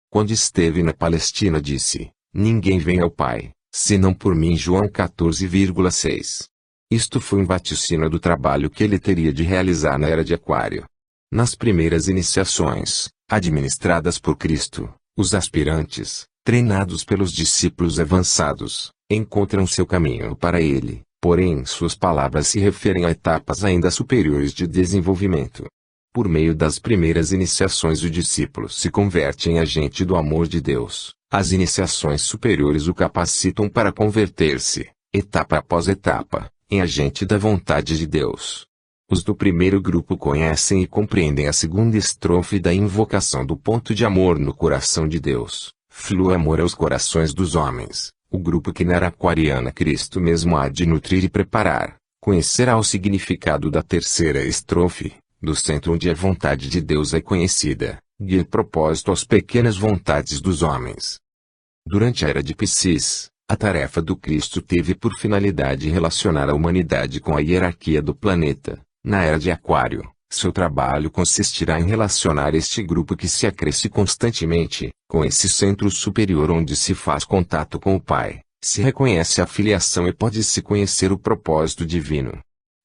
Quando esteve na Palestina disse: "Ninguém vem ao Pai, senão por mim." João 14,6. Isto foi um vaticínio do trabalho que ele teria de realizar na era de Aquário. Nas primeiras iniciações, administradas por Cristo, os aspirantes, treinados pelos discípulos avançados, encontram seu caminho para ele, porém suas palavras se referem a etapas ainda superiores de desenvolvimento. Por meio das primeiras iniciações o discípulo se converte em agente do amor de Deus. As iniciações superiores o capacitam para converter-se, etapa após etapa, em agente da vontade de Deus. Os do primeiro grupo conhecem e compreendem a segunda estrofe da invocação do ponto de amor no coração de Deus. Flua amor aos corações dos homens. O grupo que na era aquariana Cristo mesmo há de nutrir e preparar, conhecerá o significado da terceira estrofe, do centro onde a vontade de Deus é conhecida, guia propósito às pequenas vontades dos homens. Durante a era de Piscis, a tarefa do Cristo teve por finalidade relacionar a humanidade com a hierarquia do planeta. Na era de Aquário, seu trabalho consistirá em relacionar este grupo que se acresce constantemente, com esse centro superior onde se faz contato com o Pai, se reconhece a filiação e pode-se conhecer o propósito divino.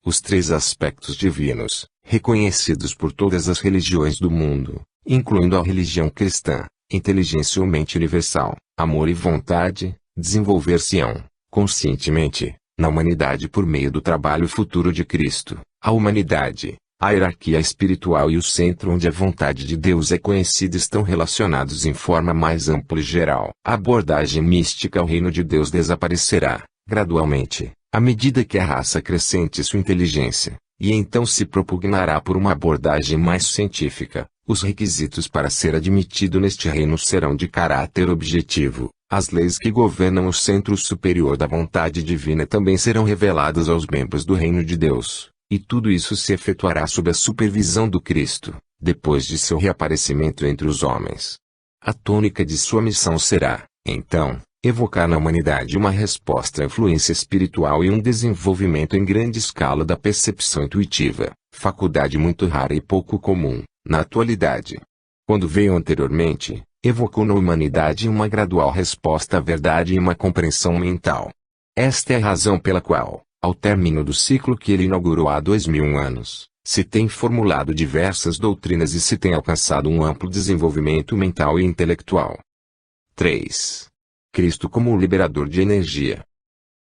Os três aspectos divinos, reconhecidos por todas as religiões do mundo, incluindo a religião cristã, inteligência ou mente universal, amor e vontade, desenvolver-se-ão, conscientemente, na humanidade por meio do trabalho futuro de Cristo. A humanidade, a hierarquia espiritual e o centro onde a vontade de Deus é conhecida estão relacionados em forma mais ampla e geral. A abordagem mística ao reino de Deus desaparecerá, gradualmente, à medida que a raça acrescente sua inteligência, e então se propugnará por uma abordagem mais científica. Os requisitos para ser admitido neste reino serão de caráter objetivo. As leis que governam o centro superior da vontade divina também serão reveladas aos membros do reino de Deus. E tudo isso se efetuará sob a supervisão do Cristo, depois de seu reaparecimento entre os homens. A tônica de sua missão será, então, evocar na humanidade uma resposta à influência espiritual e um desenvolvimento em grande escala da percepção intuitiva, faculdade muito rara e pouco comum, na atualidade. Quando veio anteriormente, evocou na humanidade uma gradual resposta à verdade e uma compreensão mental. Esta é a razão pela qual, ao término do ciclo que ele inaugurou há 2000 anos, se tem formulado diversas doutrinas e se tem alcançado um amplo desenvolvimento mental e intelectual. 3. Cristo como o liberador de energia.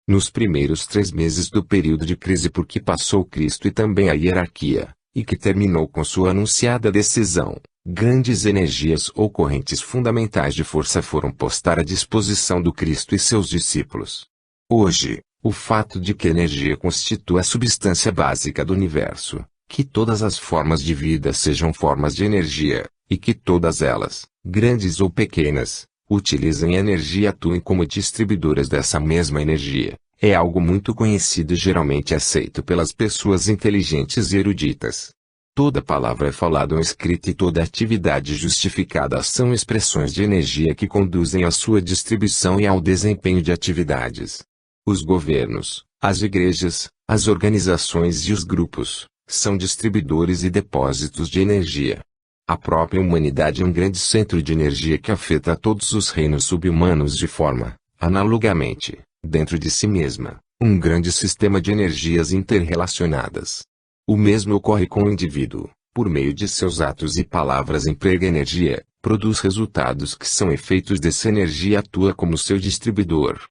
Nos primeiros 3 meses do período de crise por que passou Cristo e também a hierarquia, e que terminou com sua anunciada decisão, grandes energias ou correntes fundamentais de força foram postas à disposição do Cristo e seus discípulos. Hoje, o fato de que a energia constitua a substância básica do universo, que todas as formas de vida sejam formas de energia, e que todas elas, grandes ou pequenas, utilizem energia e atuem como distribuidoras dessa mesma energia, é algo muito conhecido e geralmente aceito pelas pessoas inteligentes e eruditas. Toda palavra falada ou escrita e toda atividade justificada são expressões de energia que conduzem à sua distribuição e ao desempenho de atividades. Os governos, as igrejas, as organizações e os grupos, são distribuidores e depósitos de energia. A própria humanidade é um grande centro de energia que afeta a todos os reinos subhumanos de forma, analogamente, dentro de si mesma, um grande sistema de energias interrelacionadas. O mesmo ocorre com o indivíduo, por meio de seus atos e palavras emprega energia, produz resultados que são efeitos dessa energia e atua como seu distribuidor.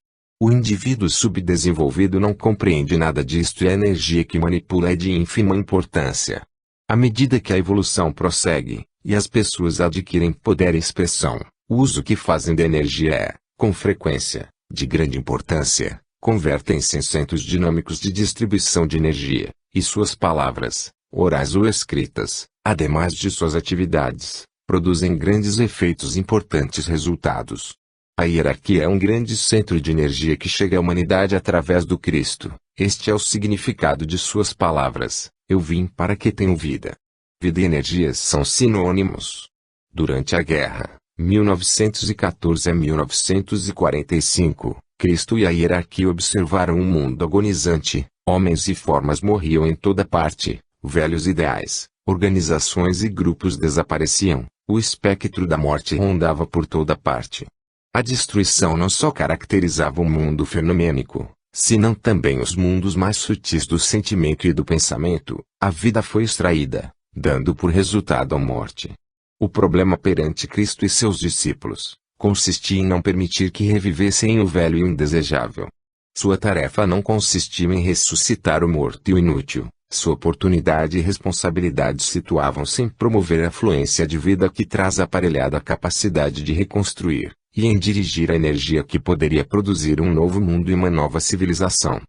O indivíduo subdesenvolvido não compreende nada disto e a energia que manipula é de ínfima importância. À medida que a evolução prossegue, e as pessoas adquirem poder e expressão, o uso que fazem da energia é, com frequência, de grande importância, convertem-se em centros dinâmicos de distribuição de energia, e suas palavras, orais ou escritas, ademais de suas atividades, produzem grandes efeitos e importantes resultados. A hierarquia é um grande centro de energia que chega à humanidade através do Cristo. Este é o significado de suas palavras: eu vim para que tenham vida. Vida e energias são sinônimos. Durante a guerra, 1914 a 1945, Cristo e a hierarquia observaram um mundo agonizante, homens e formas morriam em toda parte, velhos ideais, organizações e grupos desapareciam, o espectro da morte rondava por toda parte. A destruição não só caracterizava o mundo fenomênico, senão também os mundos mais sutis do sentimento e do pensamento. A vida foi extraída, dando por resultado a morte. O problema perante Cristo e seus discípulos consistia em não permitir que revivessem o velho e o indesejável. Sua tarefa não consistia em ressuscitar o morto e o inútil. Sua oportunidade e responsabilidade situavam-se em promover a fluência de vida que traz a aparelhada capacidade de reconstruir, e em dirigir a energia que poderia produzir um novo mundo e uma nova civilização.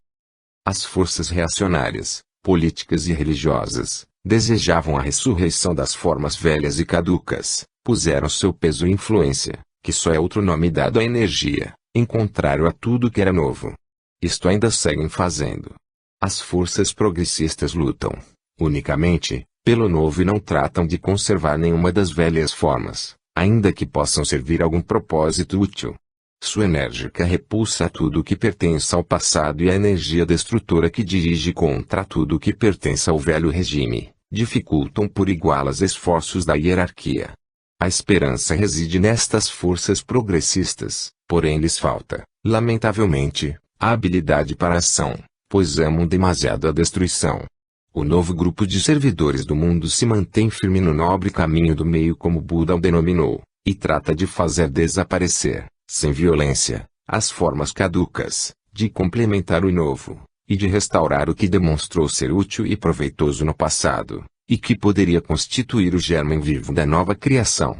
As forças reacionárias, políticas e religiosas, desejavam a ressurreição das formas velhas e caducas, puseram seu peso e influência, que só é outro nome dado à energia, em contrário a tudo que era novo. Isto ainda seguem fazendo. As forças progressistas lutam, unicamente, pelo novo e não tratam de conservar nenhuma das velhas formas, ainda que possam servir a algum propósito útil. Sua enérgica repulsa a tudo que pertence ao passado e a energia destrutora que dirige contra tudo que pertence ao velho regime, dificultam por igual os esforços da hierarquia. A esperança reside nestas forças progressistas, porém lhes falta, lamentavelmente, a habilidade para a ação, pois amam demasiado a destruição. O novo grupo de servidores do mundo se mantém firme no nobre caminho do meio como Buda o denominou, e trata de fazer desaparecer, sem violência, as formas caducas, de complementar o novo, e de restaurar o que demonstrou ser útil e proveitoso no passado, e que poderia constituir o germe vivo da nova criação.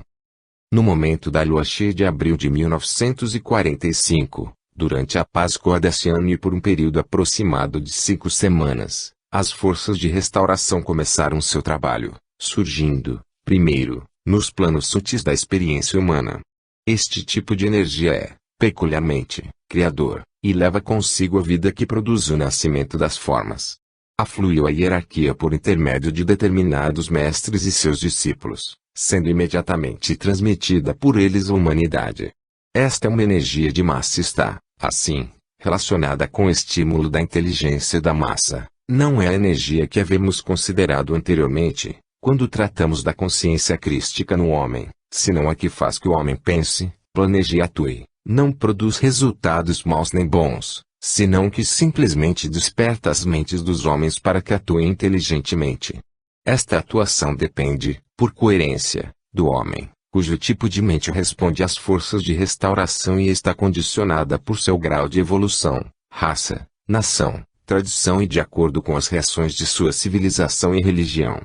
No momento da lua cheia de abril de 1945, durante a Páscoa desse ano e por um período aproximado de 5 semanas, as forças de restauração começaram seu trabalho, surgindo, primeiro, nos planos sutis da experiência humana. Este tipo de energia é, peculiarmente, criador, e leva consigo a vida que produz o nascimento das formas. Afluiu a hierarquia por intermédio de determinados mestres e seus discípulos, sendo imediatamente transmitida por eles à humanidade. Esta é uma energia de massa e está, assim, relacionada com o estímulo da inteligência da massa. Não é a energia que havemos considerado anteriormente, quando tratamos da consciência crística no homem, senão a que faz que o homem pense, planeje e atue. Não produz resultados maus nem bons, senão que simplesmente desperta as mentes dos homens para que atuem inteligentemente. Esta atuação depende, por coerência, do homem, cujo tipo de mente responde às forças de restauração e está condicionada por seu grau de evolução, raça, nação, tradição e de acordo com as reações de sua civilização e religião.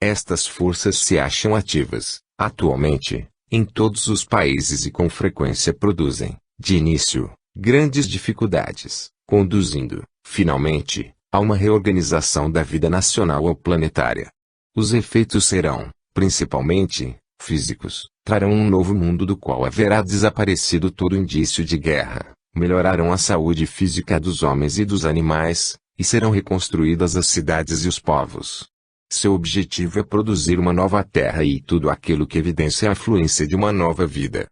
Estas forças se acham ativas, atualmente, em todos os países e com frequência produzem, de início, grandes dificuldades, conduzindo, finalmente, a uma reorganização da vida nacional ou planetária. Os efeitos serão, principalmente, físicos, trarão um novo mundo do qual haverá desaparecido todo indício de guerra, melhorarão a saúde física dos homens e dos animais, e serão reconstruídas as cidades e os povos. Seu objetivo é produzir uma nova terra e tudo aquilo que evidencia a fluência de uma nova vida.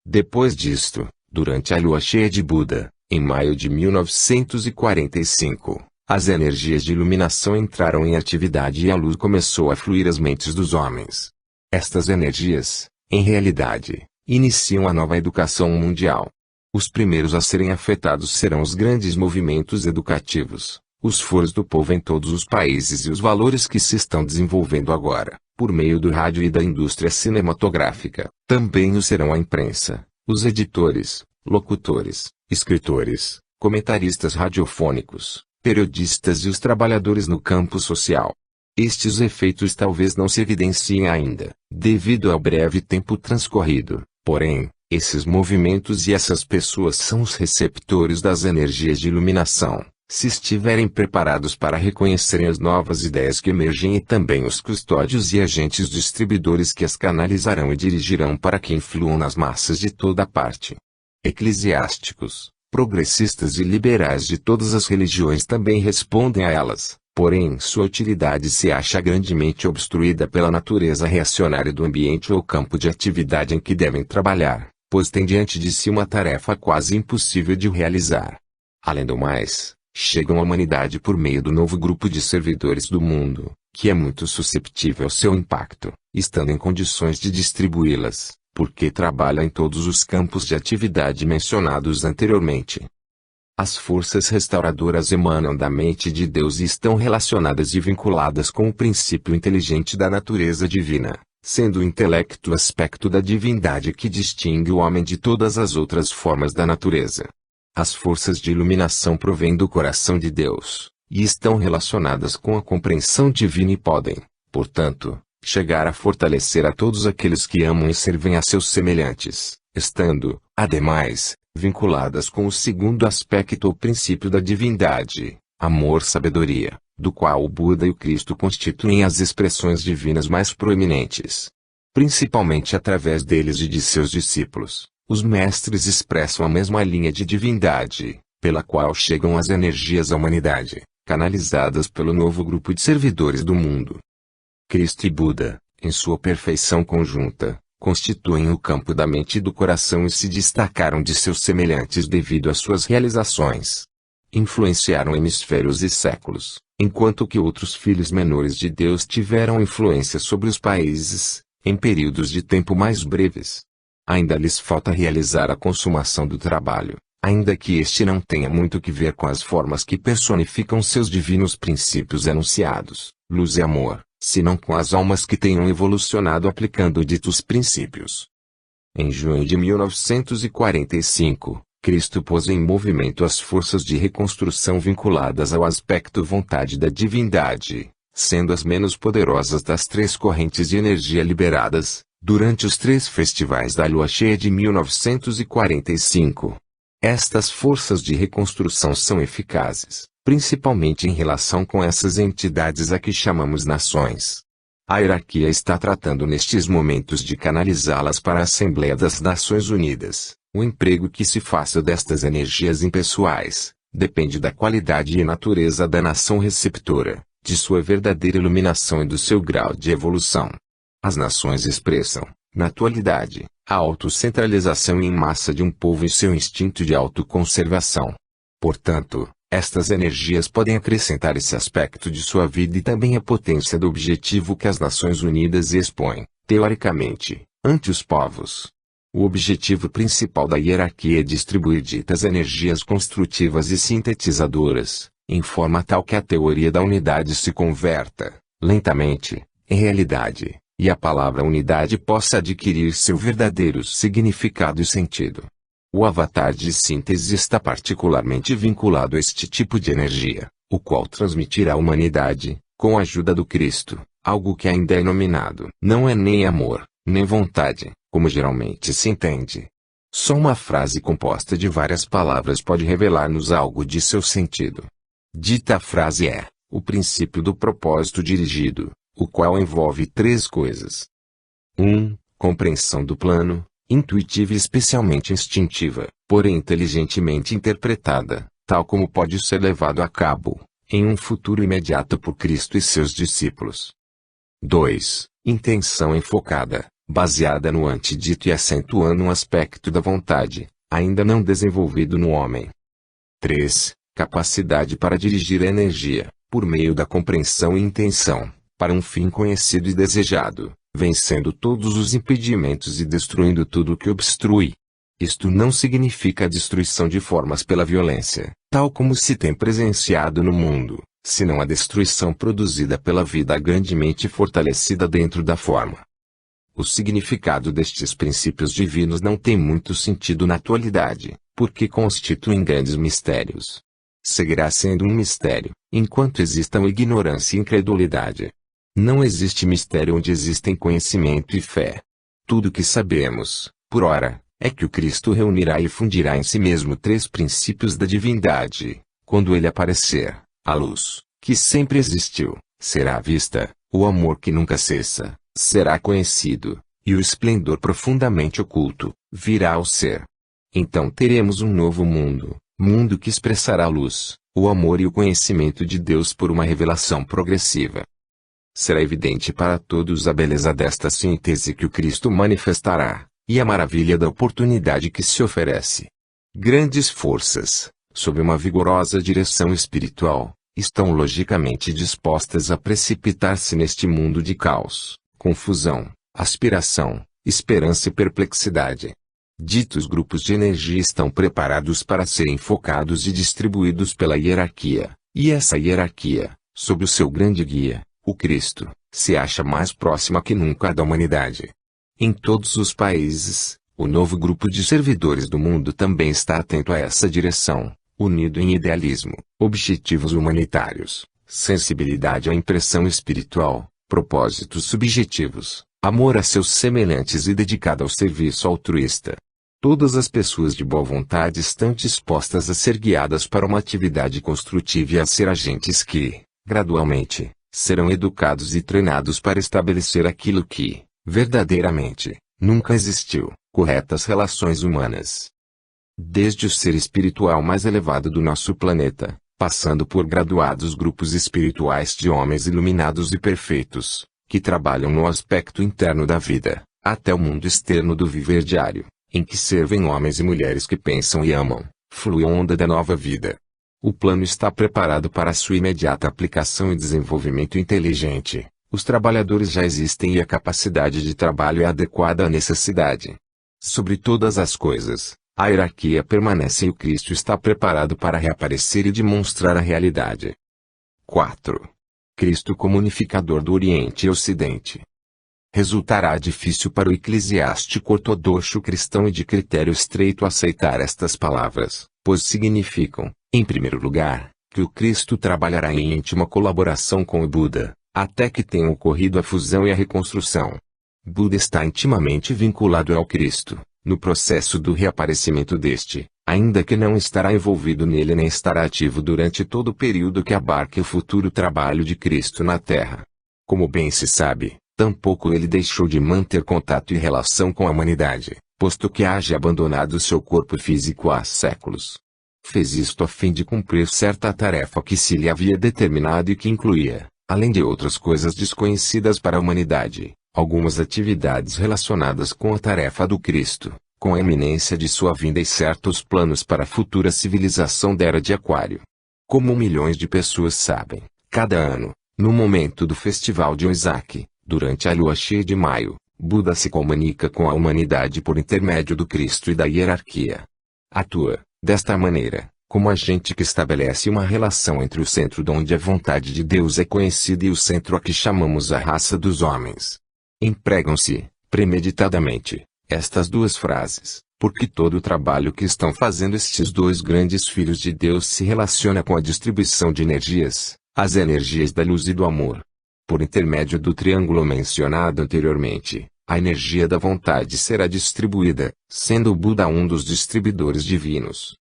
Depois disto, durante a lua cheia de Buda, em maio de 1945, As energias de iluminação entraram em atividade e a luz começou a fluir às mentes dos homens. Estas energias, em realidade, iniciam a nova educação mundial. Os primeiros a serem afetados serão os grandes movimentos educativos, os foros do povo em todos os países e os valores que se estão desenvolvendo agora, por meio do rádio e da indústria cinematográfica. Também o serão a imprensa, os editores, locutores, escritores, comentaristas radiofônicos, periodistas e os trabalhadores no campo social. Estes efeitos talvez não se evidenciem ainda, devido ao breve tempo transcorrido, porém, esses movimentos e essas pessoas são os receptores das energias de iluminação, se estiverem preparados para reconhecerem as novas ideias que emergem e também os custódios e agentes distribuidores que as canalizarão e dirigirão para que influam nas massas de toda parte. Eclesiásticos, progressistas e liberais de todas as religiões também respondem a elas, porém sua utilidade se acha grandemente obstruída pela natureza reacionária do ambiente ou campo de atividade em que devem trabalhar, pois têm diante de si uma tarefa quase impossível de realizar. Além do mais, chegam à humanidade por meio do novo grupo de servidores do mundo, que é muito susceptível ao seu impacto, estando em condições de distribuí-las, porque trabalha em todos os campos de atividade mencionados anteriormente. As forças restauradoras emanam da mente de Deus e estão relacionadas e vinculadas com o princípio inteligente da natureza divina, sendo o intelecto o aspecto da divindade que distingue o homem de todas as outras formas da natureza. As forças de iluminação provêm do coração de Deus, e estão relacionadas com a compreensão divina e podem, portanto, chegar a fortalecer a todos aqueles que amam e servem a seus semelhantes, estando, ademais, vinculadas com o segundo aspecto ou princípio da divindade, amor-sabedoria, do qual o Buda e o Cristo constituem as expressões divinas mais proeminentes. Principalmente através deles e de seus discípulos, os mestres expressam a mesma linha de divindade, pela qual chegam as energias à humanidade, canalizadas pelo novo grupo de servidores do mundo. Cristo e Buda, em sua perfeição conjunta, constituem o campo da mente e do coração e se destacaram de seus semelhantes devido às suas realizações. Influenciaram hemisférios e séculos, enquanto que outros filhos menores de Deus tiveram influência sobre os países, em períodos de tempo mais breves. Ainda lhes falta realizar a consumação do trabalho, ainda que este não tenha muito que ver com as formas que personificam seus divinos princípios enunciados, luz e amor, senão com as almas que tenham evolucionado aplicando ditos princípios. Em junho de 1945, Cristo pôs em movimento as forças de reconstrução vinculadas ao aspecto vontade da divindade, sendo as menos poderosas das três correntes de energia liberadas, durante os 3 festivais da lua cheia de 1945. Estas forças de reconstrução são eficazes, principalmente em relação com essas entidades a que chamamos nações. A hierarquia está tratando nestes momentos de canalizá-las para a Assembleia das Nações Unidas. O emprego que se faça destas energias impessoais depende da qualidade e natureza da nação receptora, de sua verdadeira iluminação e do seu grau de evolução. As nações expressam, na atualidade, a autocentralização em massa de um povo e seu instinto de autoconservação. Portanto, estas energias podem acrescentar esse aspecto de sua vida e também a potência do objetivo que as Nações Unidas expõem, teoricamente, ante os povos. O objetivo principal da hierarquia é distribuir ditas energias construtivas e sintetizadoras, em forma tal que a teoria da unidade se converta, lentamente, em realidade, e a palavra unidade possa adquirir seu verdadeiro significado e sentido. O avatar de síntese está particularmente vinculado a este tipo de energia, o qual transmitirá à humanidade, com a ajuda do Cristo, algo que ainda é nominado. Não é nem amor, nem vontade, como geralmente se entende. Só uma frase composta de várias palavras pode revelar-nos algo de seu sentido. Dita frase é, o princípio do propósito dirigido, o qual envolve 3 coisas. 1. Compreensão do plano, intuitiva e especialmente instintiva, porém inteligentemente interpretada, tal como pode ser levado a cabo, em um futuro imediato por Cristo e seus discípulos. 2. Intenção enfocada, baseada no antedito e acentuando um aspecto da vontade, ainda não desenvolvido no homem. 3. capacidade para dirigir a energia, por meio da compreensão e intenção, para um fim conhecido e desejado, vencendo todos os impedimentos e destruindo tudo o que obstrui. Isto não significa a destruição de formas pela violência, tal como se tem presenciado no mundo, senão a destruição produzida pela vida grandemente fortalecida dentro da forma. O significado destes princípios divinos não tem muito sentido na atualidade, porque constituem grandes mistérios. Seguirá sendo um mistério, enquanto existam ignorância e incredulidade. Não existe mistério onde existem conhecimento e fé. Tudo o que sabemos, por ora, é que o Cristo reunirá e fundirá em si mesmo três princípios da divindade. Quando ele aparecer, a luz, que sempre existiu, será vista, o amor que nunca cessa, será conhecido, e o esplendor profundamente oculto, virá ao ser. Então teremos um novo mundo, mundo que expressará a luz, o amor e o conhecimento de Deus por uma revelação progressiva. Será evidente para todos a beleza desta síntese que o Cristo manifestará, e a maravilha da oportunidade que se oferece. Grandes forças, sob uma vigorosa direção espiritual, estão logicamente dispostas a precipitar-se neste mundo de caos, confusão, aspiração, esperança e perplexidade. Ditos grupos de energia estão preparados para serem focados e distribuídos pela hierarquia, e essa hierarquia, sob o seu grande guia, o Cristo, se acha mais próxima que nunca da humanidade. Em todos os países, o novo grupo de servidores do mundo também está atento a essa direção, unido em idealismo, objetivos humanitários, sensibilidade à impressão espiritual, propósitos subjetivos, amor a seus semelhantes e dedicado ao serviço altruísta. Todas as pessoas de boa vontade estão dispostas a ser guiadas para uma atividade construtiva e a ser agentes que, gradualmente, serão educados e treinados para estabelecer aquilo que, verdadeiramente, nunca existiu, corretas relações humanas. Desde o ser espiritual mais elevado do nosso planeta, passando por graduados grupos espirituais de homens iluminados e perfeitos, que trabalham no aspecto interno da vida, até o mundo externo do viver diário, em que servem homens e mulheres que pensam e amam, flui a onda da nova vida. O plano está preparado para a sua imediata aplicação e desenvolvimento inteligente. Os trabalhadores já existem e a capacidade de trabalho é adequada à necessidade. Sobre todas as coisas, a hierarquia permanece e o Cristo está preparado para reaparecer e demonstrar a realidade. 4. Cristo como unificador do Oriente e Ocidente. Resultará difícil para o eclesiástico ortodoxo cristão e de critério estreito aceitar estas palavras, pois significam, em primeiro lugar, que o Cristo trabalhará em íntima colaboração com o Buda, até que tenha ocorrido a fusão e a reconstrução. Buda está intimamente vinculado ao Cristo, no processo do reaparecimento deste, ainda que não estará envolvido nele nem estará ativo durante todo o período que abarque o futuro trabalho de Cristo na Terra. Como bem se sabe, tampouco ele deixou de manter contato e relação com a humanidade, posto que haja abandonado seu corpo físico há séculos. Fez isto a fim de cumprir certa tarefa que se lhe havia determinado e que incluía, além de outras coisas desconhecidas para a humanidade, algumas atividades relacionadas com a tarefa do Cristo, com a iminência de sua vinda e certos planos para a futura civilização da Era de Aquário. Como milhões de pessoas sabem, cada ano, no momento do Festival de Oisak, durante a lua cheia de maio, Buda se comunica com a humanidade por intermédio do Cristo e da hierarquia. Atua, desta maneira, como agente que estabelece uma relação entre o centro de onde a vontade de Deus é conhecida e o centro a que chamamos a raça dos homens. Empregam-se, premeditadamente, estas duas frases, porque todo o trabalho que estão fazendo estes dois grandes filhos de Deus se relaciona com a distribuição de energias, as energias da luz e do amor. Por intermédio do triângulo mencionado anteriormente, a energia da vontade será distribuída, sendo o Buda um dos distribuidores divinos.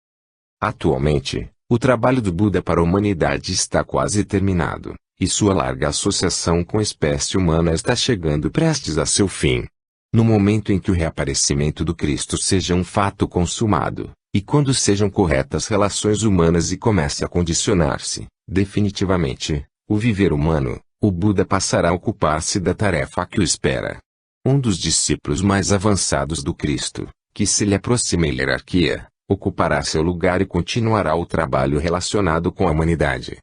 Atualmente, o trabalho do Buda para a humanidade está quase terminado, e sua larga associação com a espécie humana está chegando prestes a seu fim. No momento em que o reaparecimento do Cristo seja um fato consumado, e quando sejam corretas relações humanas e comece a condicionar-se, definitivamente, o viver humano, o Buda passará a ocupar-se da tarefa que o espera. Um dos discípulos mais avançados do Cristo, que se lhe aproxima em hierarquia, ocupará seu lugar e continuará o trabalho relacionado com a humanidade.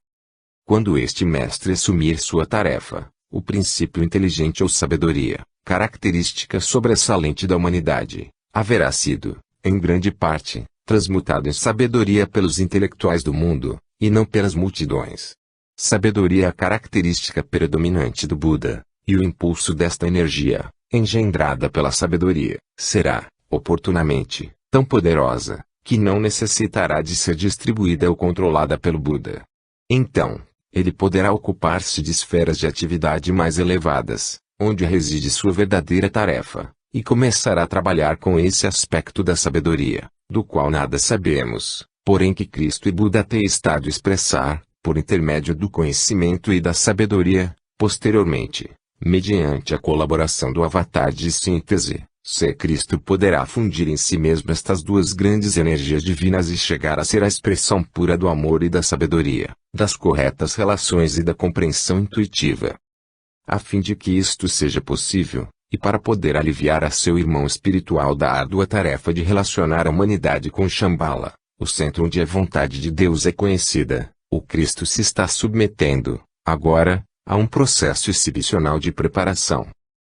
Quando este mestre assumir sua tarefa, o princípio inteligente ou sabedoria, característica sobressalente da humanidade, haverá sido, em grande parte, transmutado em sabedoria pelos intelectuais do mundo, e não pelas multidões. Sabedoria é a característica predominante do Buda, e o impulso desta energia, engendrada pela sabedoria, será, oportunamente, tão poderosa, que não necessitará de ser distribuída ou controlada pelo Buda. Então, ele poderá ocupar-se de esferas de atividade mais elevadas, onde reside sua verdadeira tarefa, e começará a trabalhar com esse aspecto da sabedoria, do qual nada sabemos, porém que Cristo e Buda têm estado a expressar, por intermédio do conhecimento e da sabedoria, posteriormente, mediante a colaboração do avatar de síntese. Cristo poderá fundir em si mesmo estas duas grandes energias divinas e chegar a ser a expressão pura do amor e da sabedoria, das corretas relações e da compreensão intuitiva. A fim de que isto seja possível, e para poder aliviar a seu irmão espiritual da árdua tarefa de relacionar a humanidade com Shambhala, o centro onde a vontade de Deus é conhecida, o Cristo se está submetendo, agora, a um processo exibicional de preparação.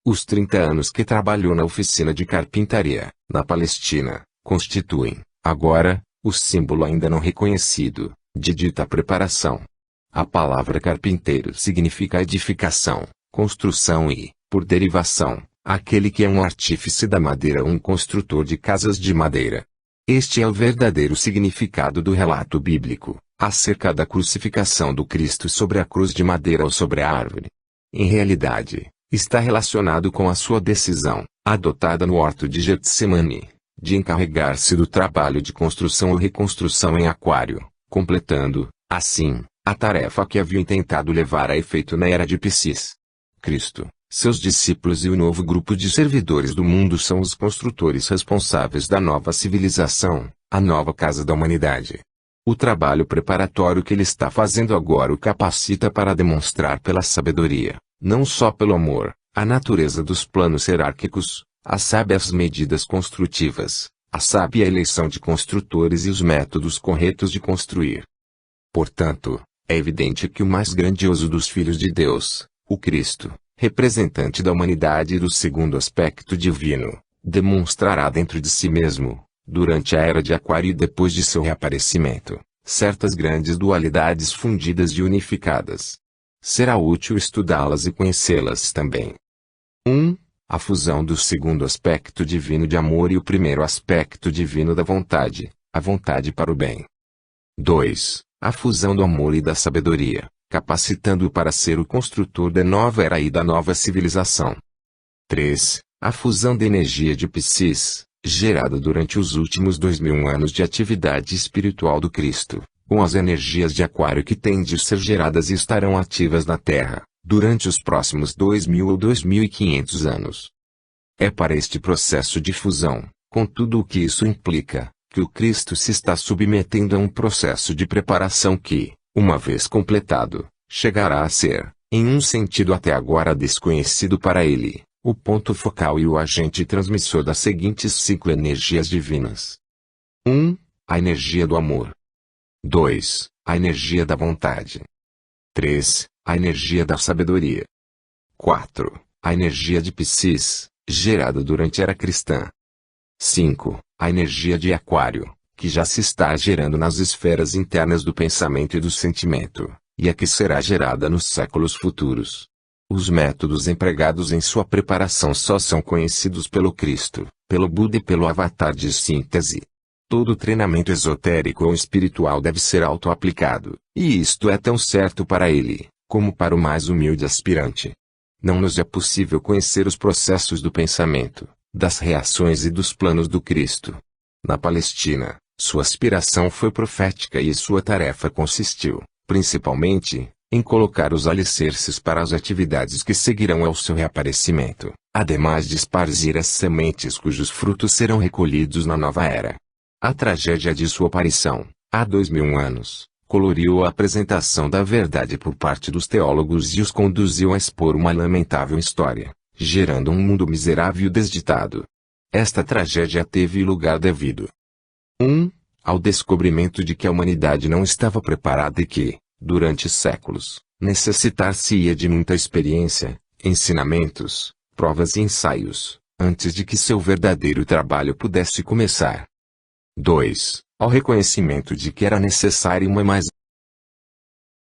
Os 30 anos que trabalhou na oficina de carpintaria, na Palestina, constituem, agora, o símbolo ainda não reconhecido, de dita preparação. A palavra carpinteiro significa edificação, construção e, por derivação, aquele que é um artífice da madeira ou um construtor de casas de madeira. Este é o verdadeiro significado do relato bíblico, acerca da crucificação do Cristo sobre a cruz de madeira ou sobre a árvore. Em realidade, está relacionado com a sua decisão, adotada no horto de Getsemane, de encarregar-se do trabalho de construção ou reconstrução em aquário, completando, assim, a tarefa que havia tentado levar a efeito na era de Piscis. Cristo, seus discípulos e o novo grupo de servidores do mundo são os construtores responsáveis da nova civilização, a nova casa da humanidade. O trabalho preparatório que ele está fazendo agora o capacita para demonstrar pela sabedoria, não só pelo amor, a natureza dos planos hierárquicos, as sábias medidas construtivas, a sábia eleição de construtores e os métodos corretos de construir. Portanto, é evidente que o mais grandioso dos filhos de Deus, o Cristo, representante da humanidade e do segundo aspecto divino, demonstrará dentro de si mesmo, durante a era de Aquário e depois de seu reaparecimento, certas grandes dualidades fundidas e unificadas. Será útil estudá-las e conhecê-las também. 1. A fusão do segundo aspecto divino de amor e o primeiro aspecto divino da vontade, a vontade para o bem. 2. A fusão do amor e da sabedoria, capacitando-o para ser o construtor da nova era e da nova civilização. 3. A fusão da energia de Piscis, gerada durante os últimos 2000 anos de atividade espiritual do Cristo, com as energias de Aquário que têm de ser geradas e estarão ativas na Terra, durante os próximos 2000 ou 2500 anos. É para este processo de fusão, com tudo o que isso implica, que o Cristo se está submetendo a um processo de preparação que, uma vez completado, chegará a ser, em um sentido até agora desconhecido para ele, o ponto focal e o agente transmissor das seguintes 5 energias divinas. 1. A energia do amor. 2. A energia da vontade. 3. A energia da sabedoria. 4. A energia de Piscis, gerada durante a era cristã. 5. A energia de Aquário, que já se está gerando nas esferas internas do pensamento e do sentimento, e a que será gerada nos séculos futuros. Os métodos empregados em sua preparação só são conhecidos pelo Cristo, pelo Buda e pelo avatar de síntese. Todo treinamento esotérico ou espiritual deve ser auto-aplicado, e isto é tão certo para ele, como para o mais humilde aspirante. Não nos é possível conhecer os processos do pensamento, das reações e dos planos do Cristo. Na Palestina, sua aspiração foi profética e sua tarefa consistiu, principalmente, em colocar os alicerces para as atividades que seguirão ao seu reaparecimento, ademais de esparzir as sementes cujos frutos serão recolhidos na nova era. A tragédia de sua aparição, há 2000 anos, coloriu a apresentação da verdade por parte dos teólogos e os conduziu a expor uma lamentável história, gerando um mundo miserável e desditado. Esta tragédia teve lugar devido 1. ao descobrimento de que a humanidade não estava preparada e que, durante séculos, necessitar-se-ia de muita experiência, ensinamentos, provas e ensaios, antes de que seu verdadeiro trabalho pudesse começar. 2. Ao reconhecimento de que era necessária uma mais